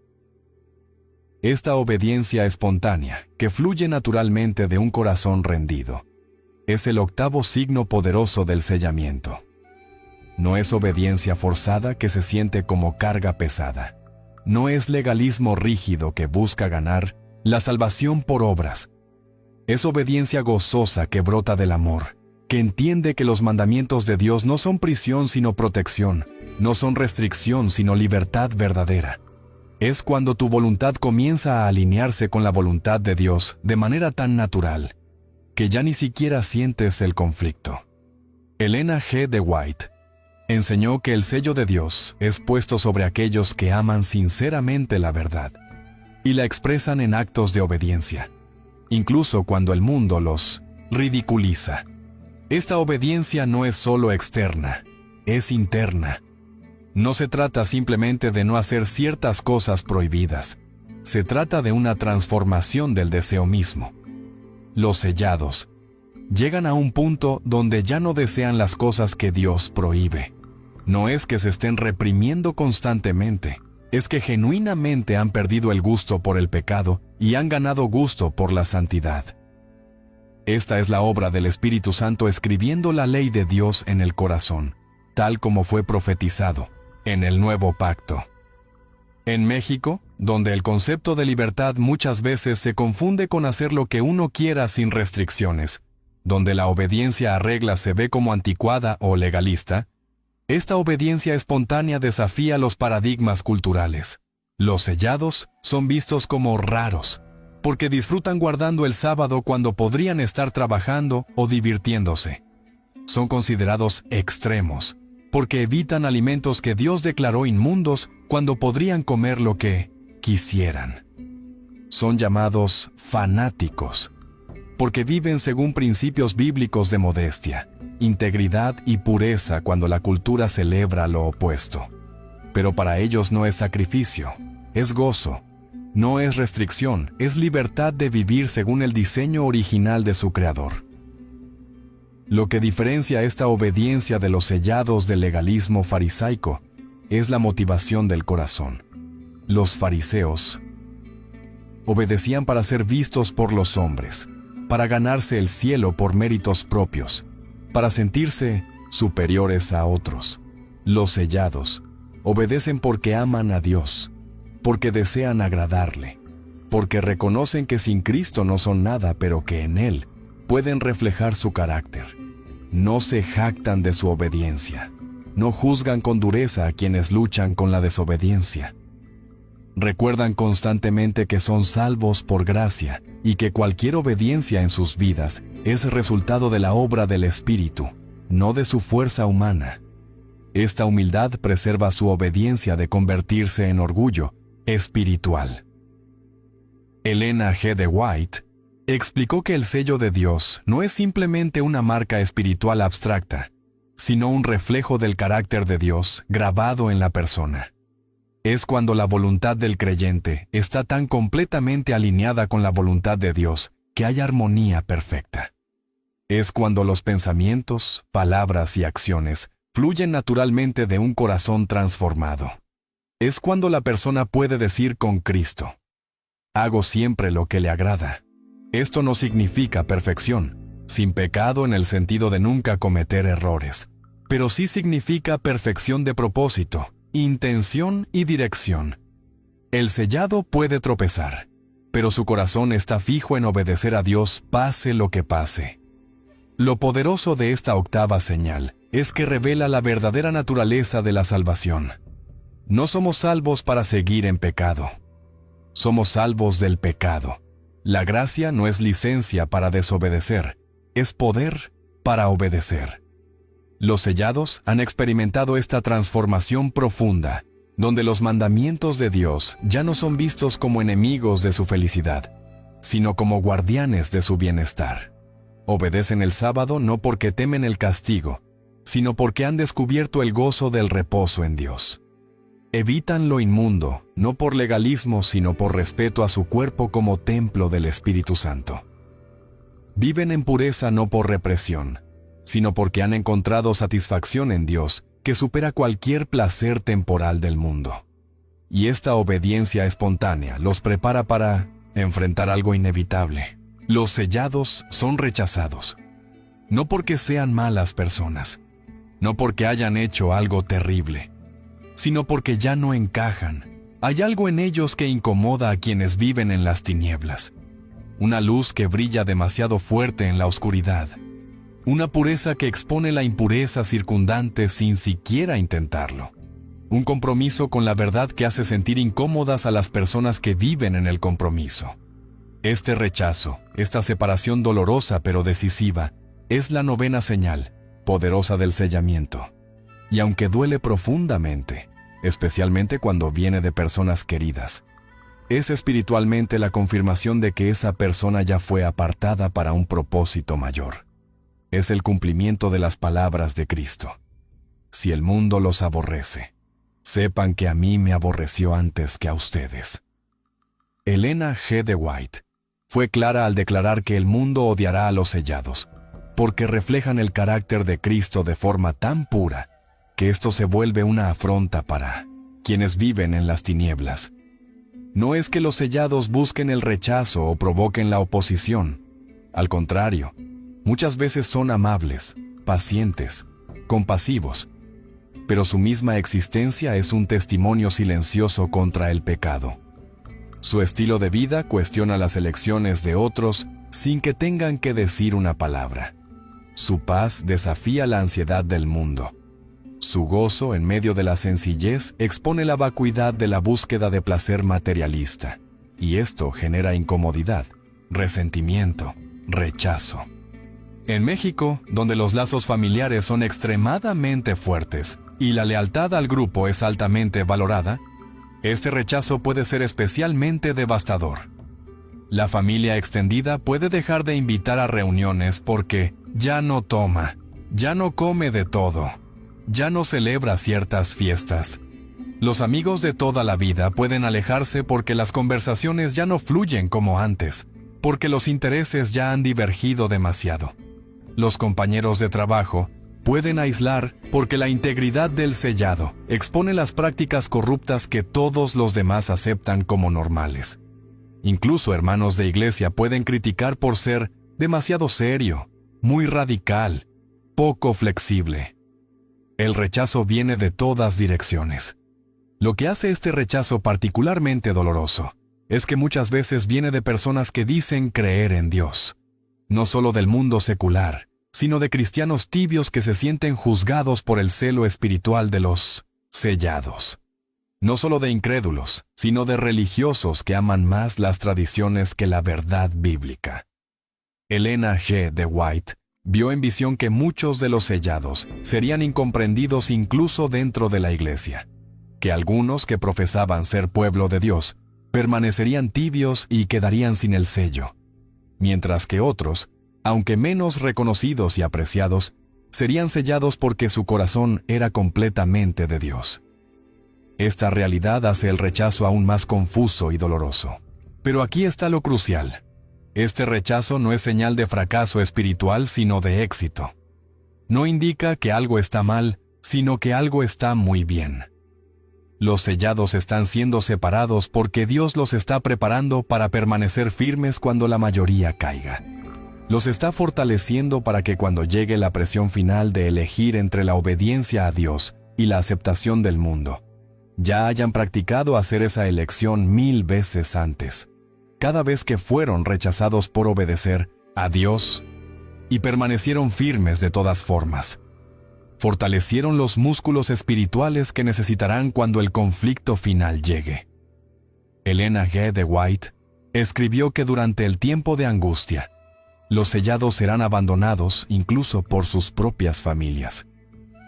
Speaker 1: Esta obediencia espontánea, que fluye naturalmente de un corazón rendido, es el octavo signo poderoso del sellamiento. No es obediencia forzada que se siente como carga pesada. No es legalismo rígido que busca ganar la salvación por obras. Es obediencia gozosa que brota del amor, que entiende que los mandamientos de Dios no son prisión sino protección, no son restricción sino libertad verdadera. Es cuando tu voluntad comienza a alinearse con la voluntad de Dios de manera tan natural, que ya ni siquiera sientes el conflicto. Elena G. de White enseñó que el sello de Dios es puesto sobre aquellos que aman sinceramente la verdad y la expresan en actos de obediencia, incluso cuando el mundo los ridiculiza. Esta obediencia no es solo externa, es interna. No se trata simplemente de no hacer ciertas cosas prohibidas, se trata de una transformación del deseo mismo. Los sellados llegan a un punto donde ya no desean las cosas que Dios prohíbe. No es que se estén reprimiendo constantemente, es que genuinamente han perdido el gusto por el pecado y han ganado gusto por la santidad. Esta es la obra del Espíritu Santo escribiendo la ley de Dios en el corazón, tal como fue profetizado en el Nuevo Pacto. En México, donde el concepto de libertad muchas veces se confunde con hacer lo que uno quiera sin restricciones, donde la obediencia a reglas se ve como anticuada o legalista, esta obediencia espontánea desafía los paradigmas culturales. Los sellados son vistos como raros, porque disfrutan guardando el sábado cuando podrían estar trabajando o divirtiéndose. Son considerados extremos, porque evitan alimentos que Dios declaró inmundos cuando podrían comer lo que quisieran. Son llamados fanáticos, porque viven según principios bíblicos de modestia, integridad y pureza cuando la cultura celebra lo opuesto. Pero para ellos no es sacrificio, es gozo. No es restricción, es libertad de vivir según el diseño original de su Creador. Lo que diferencia esta obediencia de los sellados del legalismo farisaico es la motivación del corazón. Los fariseos obedecían para ser vistos por los hombres, para ganarse el cielo por méritos propios, para sentirse superiores a otros. Los sellados obedecen porque aman a Dios, porque desean agradarle, porque reconocen que sin Cristo no son nada, pero que en Él pueden reflejar su carácter. No se jactan de su obediencia, no juzgan con dureza a quienes luchan con la desobediencia. Recuerdan constantemente que son salvos por gracia y que cualquier obediencia en sus vidas es resultado de la obra del Espíritu, no de su fuerza humana. Esta humildad preserva su obediencia de convertirse en orgullo espiritual. Elena G. de White explicó que el sello de Dios no es simplemente una marca espiritual abstracta, sino un reflejo del carácter de Dios grabado en la persona. Es cuando la voluntad del creyente está tan completamente alineada con la voluntad de Dios que hay armonía perfecta. Es cuando los pensamientos, palabras y acciones fluyen naturalmente de un corazón transformado. Es cuando la persona puede decir con Cristo: hago siempre lo que le agrada. Esto no significa perfección, sin pecado en el sentido de nunca cometer errores, pero sí significa perfección de propósito, intención y dirección. El sellado puede tropezar, pero su corazón está fijo en obedecer a Dios pase lo que pase. Lo poderoso de esta octava señal es que revela la verdadera naturaleza de la salvación. No somos salvos para seguir en pecado. Somos salvos del pecado. La gracia no es licencia para desobedecer, es poder para obedecer. Los sellados han experimentado esta transformación profunda, donde los mandamientos de Dios ya no son vistos como enemigos de su felicidad, sino como guardianes de su bienestar. Obedecen el sábado no porque temen el castigo, sino porque han descubierto el gozo del reposo en Dios. Evitan lo inmundo, no por legalismo, sino por respeto a su cuerpo como templo del Espíritu Santo. Viven en pureza no por represión, sino porque han encontrado satisfacción en Dios que supera cualquier placer temporal del mundo. Y esta obediencia espontánea los prepara para enfrentar algo inevitable. Los sellados son rechazados, no porque sean malas personas, no porque hayan hecho algo terrible, sino porque ya no encajan. Hay algo en ellos que incomoda a quienes viven en las tinieblas. una luz que brilla demasiado fuerte en la oscuridad, una pureza que expone la impureza circundante sin siquiera intentarlo, un compromiso con la verdad que hace sentir incómodas a las personas que viven en el compromiso. Este rechazo, esta separación dolorosa pero decisiva, es la novena señal, poderosa del sellamiento. Y aunque duele profundamente, especialmente cuando viene de personas queridas, es espiritualmente la confirmación de que esa persona ya fue apartada para un propósito mayor. Es el cumplimiento de las palabras de Cristo. Si el mundo los aborrece, sepan que a mí me aborreció antes que a ustedes. Elena G. de White fue clara al declarar que el mundo odiará a los sellados, porque reflejan el carácter de Cristo de forma tan pura que esto se vuelve una afronta para quienes viven en las tinieblas. No es que los sellados busquen el rechazo o provoquen la oposición. Al contrario, muchas veces son amables, pacientes, compasivos, pero su misma existencia es un testimonio silencioso contra el pecado. Su estilo de vida cuestiona las elecciones de otros sin que tengan que decir una palabra. Su paz desafía la ansiedad del mundo. Su gozo en medio de la sencillez expone la vacuidad de la búsqueda de placer materialista, y esto genera incomodidad, resentimiento, rechazo. En México, donde los lazos familiares son extremadamente fuertes y la lealtad al grupo es altamente valorada, este rechazo puede ser especialmente devastador. La familia extendida puede dejar de invitar a reuniones porque ya no toma, ya no come de todo, ya no celebra ciertas fiestas. Los amigos de toda la vida pueden alejarse porque las conversaciones ya no fluyen como antes, porque los intereses ya han divergido demasiado. Los compañeros de trabajo pueden aislar porque la integridad del sellado expone las prácticas corruptas que todos los demás aceptan como normales. Incluso hermanos de iglesia pueden criticar por ser demasiado serio, muy radical, poco flexible. El rechazo viene de todas direcciones. Lo que hace este rechazo particularmente doloroso es que muchas veces viene de personas que dicen creer en Dios, no solo del mundo secular, sino de cristianos tibios que se sienten juzgados por el celo espiritual de los sellados. No solo de incrédulos, sino de religiosos que aman más las tradiciones que la verdad bíblica. Elena G. de White vio en visión que muchos de los sellados serían incomprendidos incluso dentro de la iglesia, que algunos que profesaban ser pueblo de Dios permanecerían tibios y quedarían sin el sello, mientras que otros, aunque menos reconocidos y apreciados, serían sellados porque su corazón era completamente de Dios. Esta realidad hace el rechazo aún más confuso y doloroso. Pero aquí está lo crucial. Este rechazo no es señal de fracaso espiritual, sino de éxito. No indica que algo está mal, sino que algo está muy bien. Los sellados están siendo separados porque Dios los está preparando para permanecer firmes cuando la mayoría caiga. Los está fortaleciendo para que cuando llegue la presión final de elegir entre la obediencia a Dios y la aceptación del mundo, ya hayan practicado hacer esa elección 1000 veces antes, cada vez que fueron rechazados por obedecer a Dios y permanecieron firmes de todas formas. Fortalecieron los músculos espirituales que necesitarán cuando el conflicto final llegue. Elena G. de White escribió que durante el tiempo de angustia, los sellados serán abandonados incluso por sus propias familias.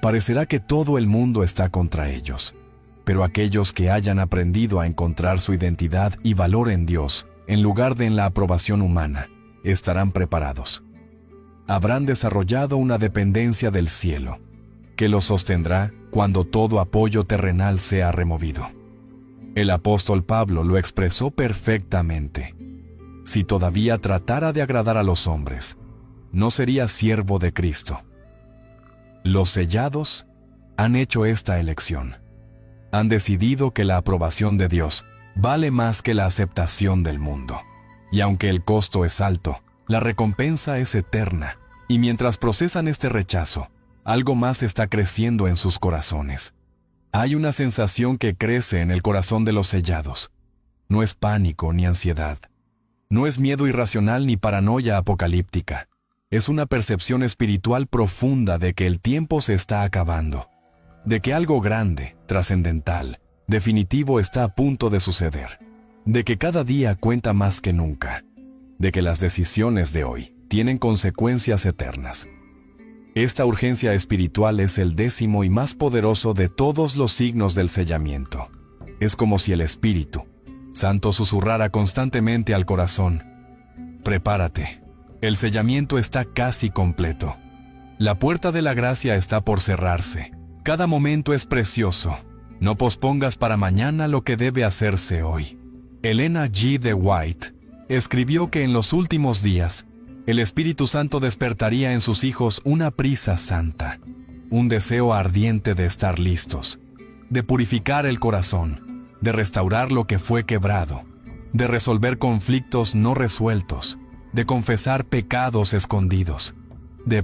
Speaker 1: Parecerá que todo el mundo está contra ellos, pero aquellos que hayan aprendido a encontrar su identidad y valor en Dios, en lugar de en la aprobación humana, estarán preparados. Habrán desarrollado una dependencia del cielo, que los sostendrá cuando todo apoyo terrenal sea removido. El apóstol Pablo lo expresó perfectamente. Si todavía tratara de agradar a los hombres, no sería siervo de Cristo. Los sellados han hecho esta elección. Han decidido que la aprobación de Dios vale más que la aceptación del mundo. Y aunque el costo es alto, la recompensa es eterna. Y mientras procesan este rechazo, algo más está creciendo en sus corazones. Hay una sensación que crece en el corazón de los sellados. No es pánico ni ansiedad. No es miedo irracional ni paranoia apocalíptica. Es una percepción espiritual profunda de que el tiempo se está acabando, de que algo grande, trascendental, definitivo está a punto de suceder, de que cada día cuenta más que nunca, de que las decisiones de hoy tienen consecuencias eternas. Esta urgencia espiritual es el 10º y más poderoso de todos los signos del sellamiento. Es como si el Espíritu Santo susurrara constantemente al corazón: prepárate, el sellamiento está casi completo. La puerta de la gracia está por cerrarse. Cada momento es precioso. No pospongas para mañana lo que debe hacerse hoy. Elena G. de White escribió que en los últimos días, el Espíritu Santo despertaría en sus hijos una prisa santa, un deseo ardiente de estar listos, de purificar el corazón, de restaurar lo que fue quebrado, de resolver conflictos no resueltos, de confesar pecados escondidos, de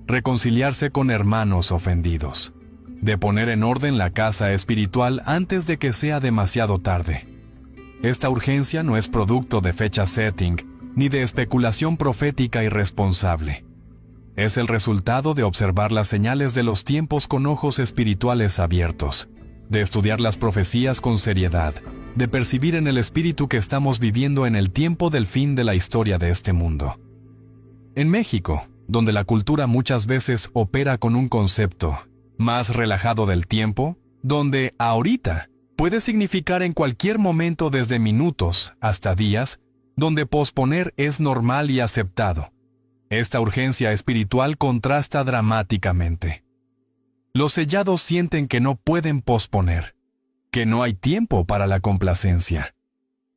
Speaker 1: reconciliarse con hermanos ofendidos, de poner en orden la casa espiritual antes de que sea demasiado tarde. Esta urgencia no es producto de fecha setting ni de especulación profética irresponsable. Es el resultado de observar las señales de los tiempos con ojos espirituales abiertos, de estudiar las profecías con seriedad, de percibir en el espíritu que estamos viviendo en el tiempo del fin de la historia de este mundo. En México, donde la cultura muchas veces opera con un concepto más relajado del tiempo, donde ahorita puede significar en cualquier momento desde minutos hasta días, donde posponer es normal y aceptado. Esta urgencia espiritual contrasta dramáticamente. Los sellados sienten que no pueden posponer, que no hay tiempo para la complacencia,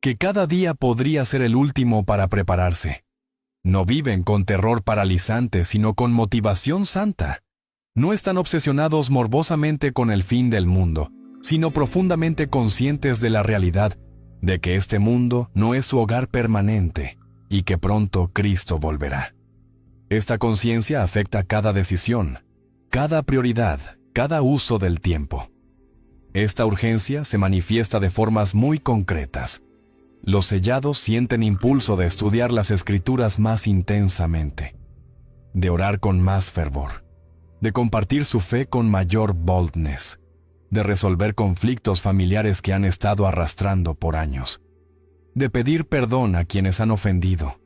Speaker 1: que cada día podría ser el último para prepararse. No viven con terror paralizante, sino con motivación santa. No están obsesionados morbosamente con el fin del mundo, sino profundamente conscientes de la realidad de que este mundo no es su hogar permanente y que pronto Cristo volverá. Esta conciencia afecta cada decisión, cada prioridad, cada uso del tiempo. Esta urgencia se manifiesta de formas muy concretas. Los sellados sienten impulso de estudiar las Escrituras más intensamente, de orar con más fervor, de compartir su fe con mayor boldness, de resolver conflictos familiares que han estado arrastrando por años, de pedir perdón a quienes han ofendido,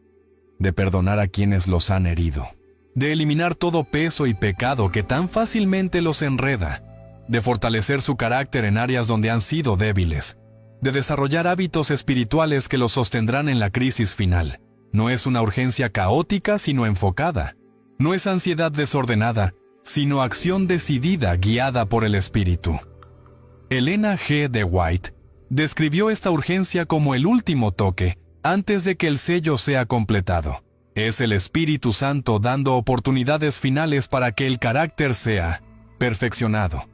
Speaker 1: de perdonar a quienes los han herido, de eliminar todo peso y pecado que tan fácilmente los enreda, de fortalecer su carácter en áreas donde han sido débiles, de desarrollar hábitos espirituales que los sostendrán en la crisis final. No es una urgencia caótica, sino enfocada. No es ansiedad desordenada, sino acción decidida guiada por el Espíritu. Elena G. de White describió esta urgencia como el último toque antes de que el sello sea completado. Es el Espíritu Santo dando oportunidades finales para que el carácter sea perfeccionado,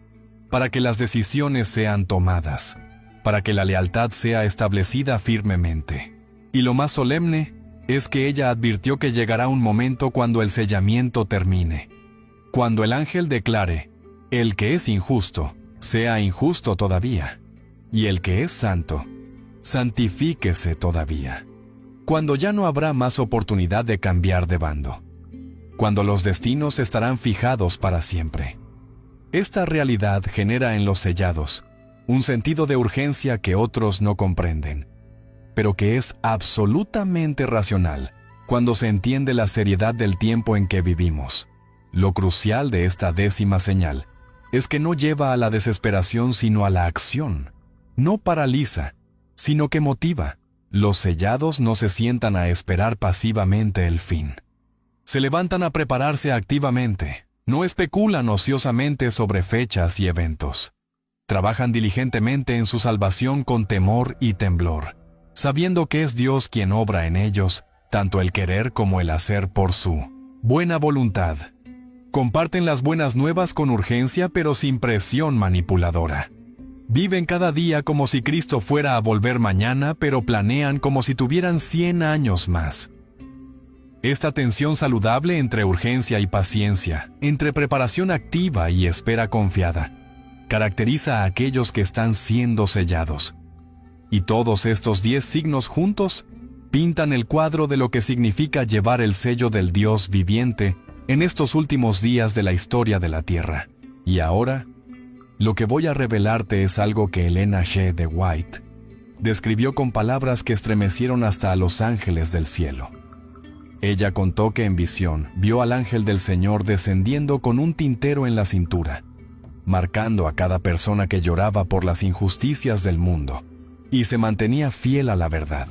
Speaker 1: para que las decisiones sean tomadas, para que la lealtad sea establecida firmemente. Y lo más solemne es que ella advirtió que llegará un momento cuando el sellamiento termine, cuando el ángel declare: el que es injusto, sea injusto todavía, y el que es santo, santifíquese todavía. Cuando ya no habrá más oportunidad de cambiar de bando, cuando los destinos estarán fijados para siempre. Esta realidad genera en los sellados un sentido de urgencia que otros no comprenden, pero que es absolutamente racional cuando se entiende la seriedad del tiempo en que vivimos. Lo crucial de esta 10ª señal es que no lleva a la desesperación sino a la acción. No paraliza, sino que motiva. Los sellados no se sientan a esperar pasivamente el fin. Se levantan a prepararse activamente. No especulan ociosamente sobre fechas y eventos. Trabajan diligentemente en su salvación con temor y temblor, sabiendo que es Dios quien obra en ellos, tanto el querer como el hacer por su buena voluntad. Comparten las buenas nuevas con urgencia pero sin presión manipuladora. Viven cada día como si Cristo fuera a volver mañana, pero planean como si tuvieran 100 años más. Esta tensión saludable entre urgencia y paciencia, entre preparación activa y espera confiada, caracteriza a aquellos que están siendo sellados. Y todos estos 10 signos juntos pintan el cuadro de lo que significa llevar el sello del Dios viviente en estos últimos días de la historia de la Tierra. Y ahora, lo que voy a revelarte es algo que Elena G. de White describió con palabras que estremecieron hasta a los ángeles del cielo. Ella contó que en visión vio al ángel del Señor descendiendo con un tintero en la cintura, marcando a cada persona que lloraba por las injusticias del mundo y se mantenía fiel a la verdad.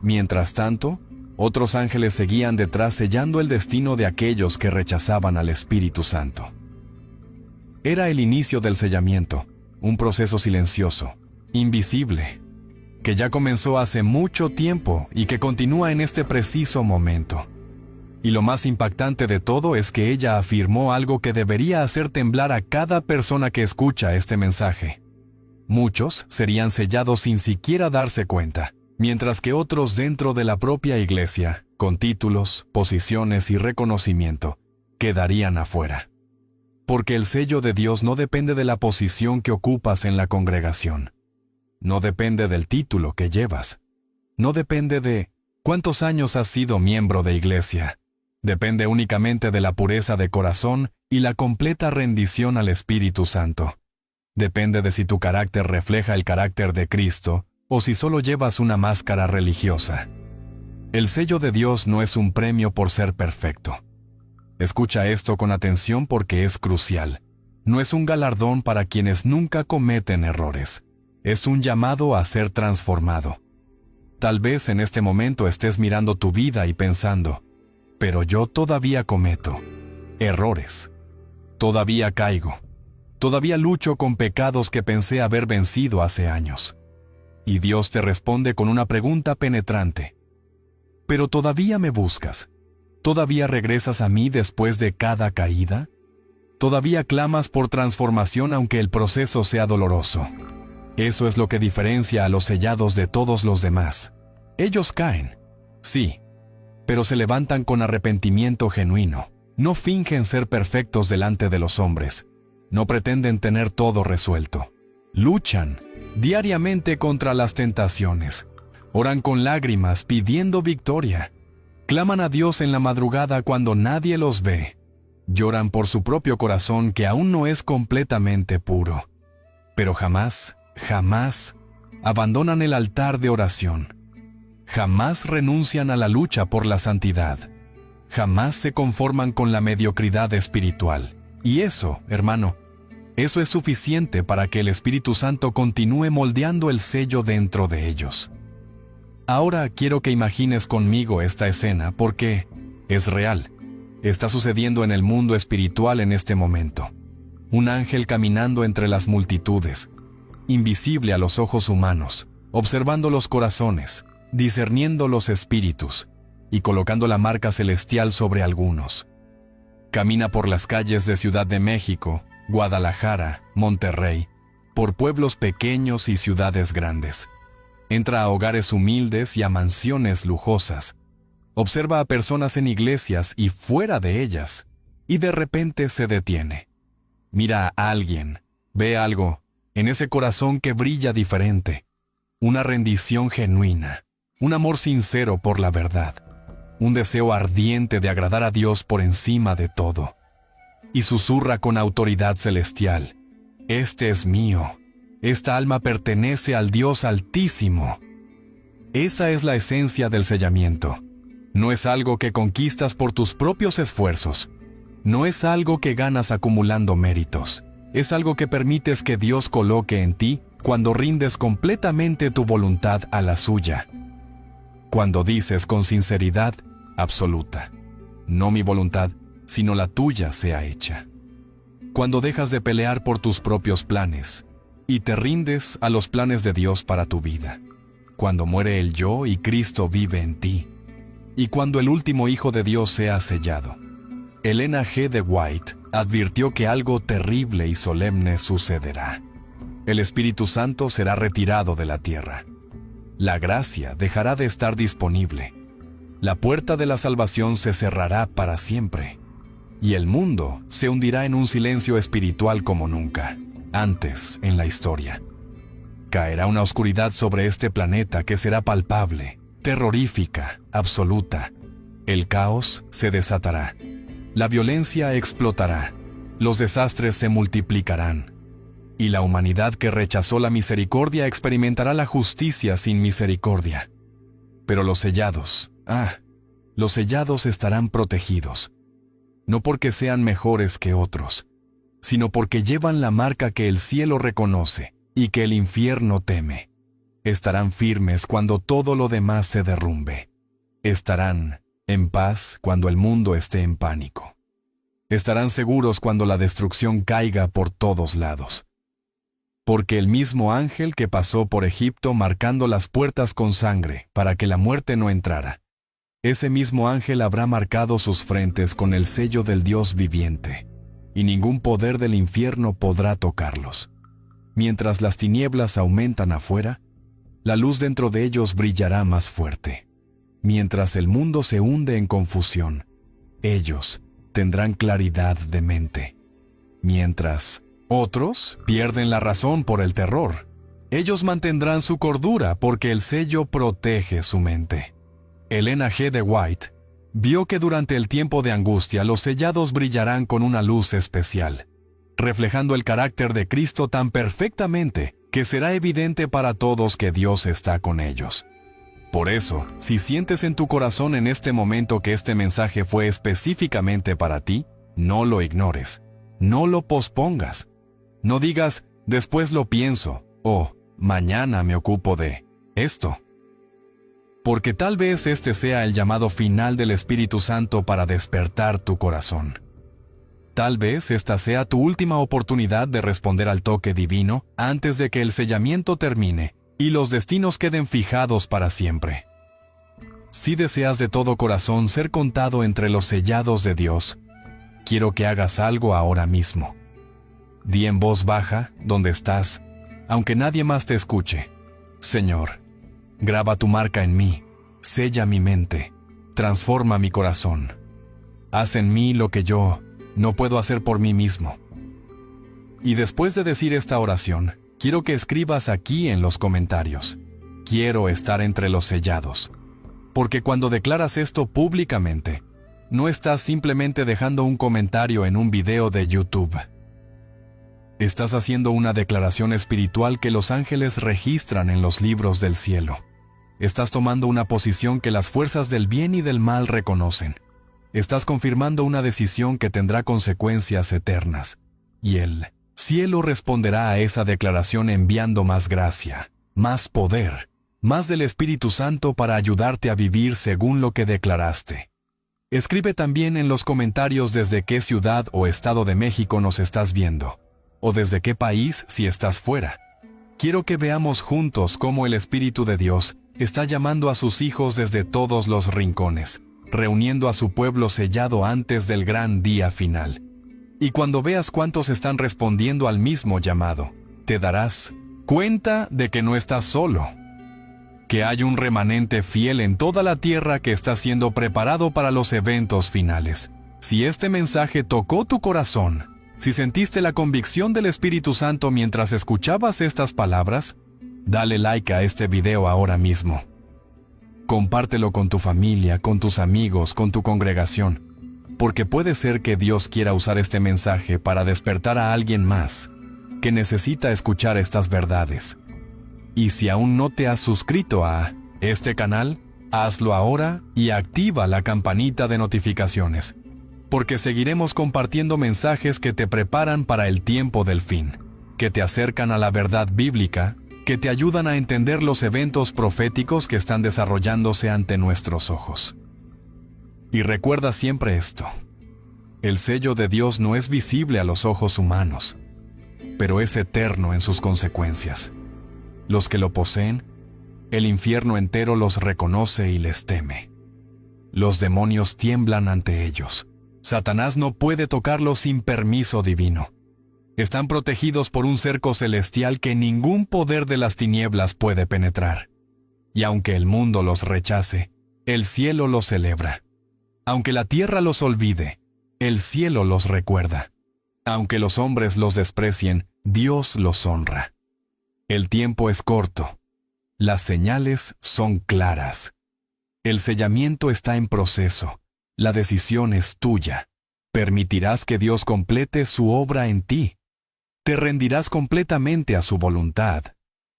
Speaker 1: Mientras tanto, otros ángeles seguían detrás sellando el destino de aquellos que rechazaban al Espíritu Santo. Era el inicio del sellamiento, un proceso silencioso, invisible, que ya comenzó hace mucho tiempo y que continúa en este preciso momento. Y lo más impactante de todo es que ella afirmó algo que debería hacer temblar a cada persona que escucha este mensaje. Muchos serían sellados sin siquiera darse cuenta, mientras que otros dentro de la propia iglesia, con títulos, posiciones y reconocimiento, quedarían afuera. Porque el sello de Dios no depende de la posición que ocupas en la congregación. No depende del título que llevas. No depende de cuántos años has sido miembro de iglesia. Depende únicamente de la pureza de corazón y la completa rendición al Espíritu Santo. Depende de si tu carácter refleja el carácter de Cristo o si solo llevas una máscara religiosa. El sello de Dios no es un premio por ser perfecto. Escucha esto con atención porque es crucial. No es un galardón para quienes nunca cometen errores. Es un llamado a ser transformado. Tal vez en este momento estés mirando tu vida y pensando, pero yo todavía cometo errores. Todavía caigo. Todavía lucho con pecados que pensé haber vencido hace años. Y Dios te responde con una pregunta penetrante. ¿Pero todavía me buscas? ¿Todavía regresas a mí después de cada caída? ¿Todavía clamas por transformación aunque el proceso sea doloroso? Eso es lo que diferencia a los sellados de todos los demás. Ellos caen, sí, pero se levantan con arrepentimiento genuino. No fingen ser perfectos delante de los hombres. No pretenden tener todo resuelto. Luchan diariamente contra las tentaciones. Oran con lágrimas pidiendo victoria. Claman a Dios en la madrugada cuando nadie los ve. Lloran por su propio corazón que aún no es completamente puro. Pero jamás abandonan el altar de oración. Jamás renuncian a la lucha por la santidad. Jamás se conforman con la mediocridad espiritual. Y eso, hermano, eso es suficiente para que el Espíritu Santo continúe moldeando el sello dentro de ellos. Ahora quiero que imagines conmigo esta escena porque es real. Está sucediendo en el mundo espiritual en este momento. Un ángel caminando entre las multitudes, invisible a los ojos humanos, observando los corazones, discerniendo los espíritus y colocando la marca celestial sobre algunos. Camina por las calles de Ciudad de México, Guadalajara, Monterrey, por pueblos pequeños y ciudades grandes. Entra a hogares humildes y a mansiones lujosas. Observa a personas en iglesias y fuera de ellas, y de repente se detiene. Mira a alguien, ve algo en ese corazón que brilla diferente. Una rendición genuina, un amor sincero por la verdad, un deseo ardiente de agradar a Dios por encima de todo. Y susurra con autoridad celestial: «Este es mío, esta alma pertenece al Dios Altísimo». Esa es la esencia del sellamiento. No es algo que conquistas por tus propios esfuerzos. No es algo que ganas acumulando méritos. Es algo que permites que Dios coloque en ti cuando rindes completamente tu voluntad a la suya. Cuando dices con sinceridad absoluta: «No mi voluntad, sino la tuya sea hecha». Cuando dejas de pelear por tus propios planes y te rindes a los planes de Dios para tu vida. Cuando muere el yo y Cristo vive en ti. Y cuando el último Hijo de Dios sea sellado. Elena G. de White advirtió que algo terrible y solemne sucederá. El Espíritu Santo será retirado de la tierra. La gracia dejará de estar disponible. La puerta de la salvación se cerrará para siempre. Y el mundo se hundirá en un silencio espiritual como nunca antes en la historia. Caerá una oscuridad sobre este planeta que será palpable, terrorífica, absoluta. El caos se desatará. La violencia explotará. Los desastres se multiplicarán. Y la humanidad que rechazó la misericordia experimentará la justicia sin misericordia. Pero los sellados estarán protegidos. No porque sean mejores que otros, sino porque llevan la marca que el cielo reconoce y que el infierno teme. Estarán firmes cuando todo lo demás se derrumbe. Estarán en paz cuando el mundo esté en pánico. Estarán seguros cuando la destrucción caiga por todos lados. Porque el mismo ángel que pasó por Egipto marcando las puertas con sangre para que la muerte no entrara, ese mismo ángel habrá marcado sus frentes con el sello del Dios viviente, y ningún poder del infierno podrá tocarlos. Mientras las tinieblas aumentan afuera, la luz dentro de ellos brillará más fuerte. Mientras el mundo se hunde en confusión, ellos tendrán claridad de mente. Mientras otros pierden la razón por el terror, ellos mantendrán su cordura porque el sello protege su mente. Elena G. de White vio que durante el tiempo de angustia los sellados brillarán con una luz especial, reflejando el carácter de Cristo tan perfectamente que será evidente para todos que Dios está con ellos. Por eso, si sientes en tu corazón en este momento que este mensaje fue específicamente para ti, no lo ignores, no lo pospongas. No digas, después lo pienso, o mañana me ocupo de esto. Porque tal vez este sea el llamado final del Espíritu Santo para despertar tu corazón. Tal vez esta sea tu última oportunidad de responder al toque divino antes de que el sellamiento termine y los destinos queden fijados para siempre. Si deseas de todo corazón ser contado entre los sellados de Dios, quiero que hagas algo ahora mismo. Di en voz baja, donde estás, aunque nadie más te escuche: Señor, graba tu marca en mí, sella mi mente, transforma mi corazón. Haz en mí lo que yo no puedo hacer por mí mismo. Y después de decir esta oración, quiero que escribas aquí en los comentarios: quiero estar entre los sellados. Porque cuando declaras esto públicamente, no estás simplemente dejando un comentario en un video de YouTube. Estás haciendo una declaración espiritual que los ángeles registran en los libros del cielo. Estás tomando una posición que las fuerzas del bien y del mal reconocen. Estás confirmando una decisión que tendrá consecuencias eternas. Y el cielo responderá a esa declaración enviando más gracia, más poder, más del Espíritu Santo para ayudarte a vivir según lo que declaraste. Escribe también en los comentarios desde qué ciudad o estado de México nos estás viendo, o desde qué país si estás fuera. Quiero que veamos juntos cómo el Espíritu de Dios está llamando a sus hijos desde todos los rincones, reuniendo a su pueblo sellado antes del gran día final. Y cuando veas cuántos están respondiendo al mismo llamado, te darás cuenta de que no estás solo, que hay un remanente fiel en toda la tierra que está siendo preparado para los eventos finales. Si este mensaje tocó tu corazón, si sentiste la convicción del Espíritu Santo mientras escuchabas estas palabras, dale like a este video ahora mismo. Compártelo con tu familia, con tus amigos, con tu congregación, porque puede ser que Dios quiera usar este mensaje para despertar a alguien más que necesita escuchar estas verdades. Y si aún no te has suscrito a este canal, hazlo ahora y activa la campanita de notificaciones, porque seguiremos compartiendo mensajes que te preparan para el tiempo del fin, que te acercan a la verdad bíblica, que te ayudan a entender los eventos proféticos que están desarrollándose ante nuestros ojos. Y recuerda siempre esto: el sello de Dios no es visible a los ojos humanos, pero es eterno en sus consecuencias. Los que lo poseen, el infierno entero los reconoce y les teme. Los demonios tiemblan ante ellos. Satanás no puede tocarlos sin permiso divino. Están protegidos por un cerco celestial que ningún poder de las tinieblas puede penetrar. Y aunque el mundo los rechace, el cielo los celebra. Aunque la tierra los olvide, el cielo los recuerda. Aunque los hombres los desprecien, Dios los honra. El tiempo es corto. Las señales son claras. El sellamiento está en proceso. La decisión es tuya. ¿Permitirás que Dios complete su obra en ti? ¿Te rendirás completamente a su voluntad?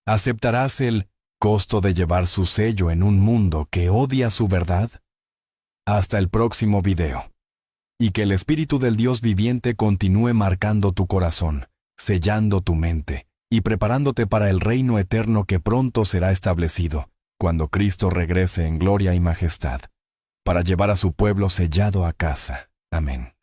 Speaker 1: ¿Aceptarás el costo de llevar su sello en un mundo que odia su verdad? Hasta el próximo video. Y que el Espíritu del Dios viviente continúe marcando tu corazón, sellando tu mente y preparándote para el reino eterno que pronto será establecido, cuando Cristo regrese en gloria y majestad, para llevar a su pueblo sellado a casa. Amén.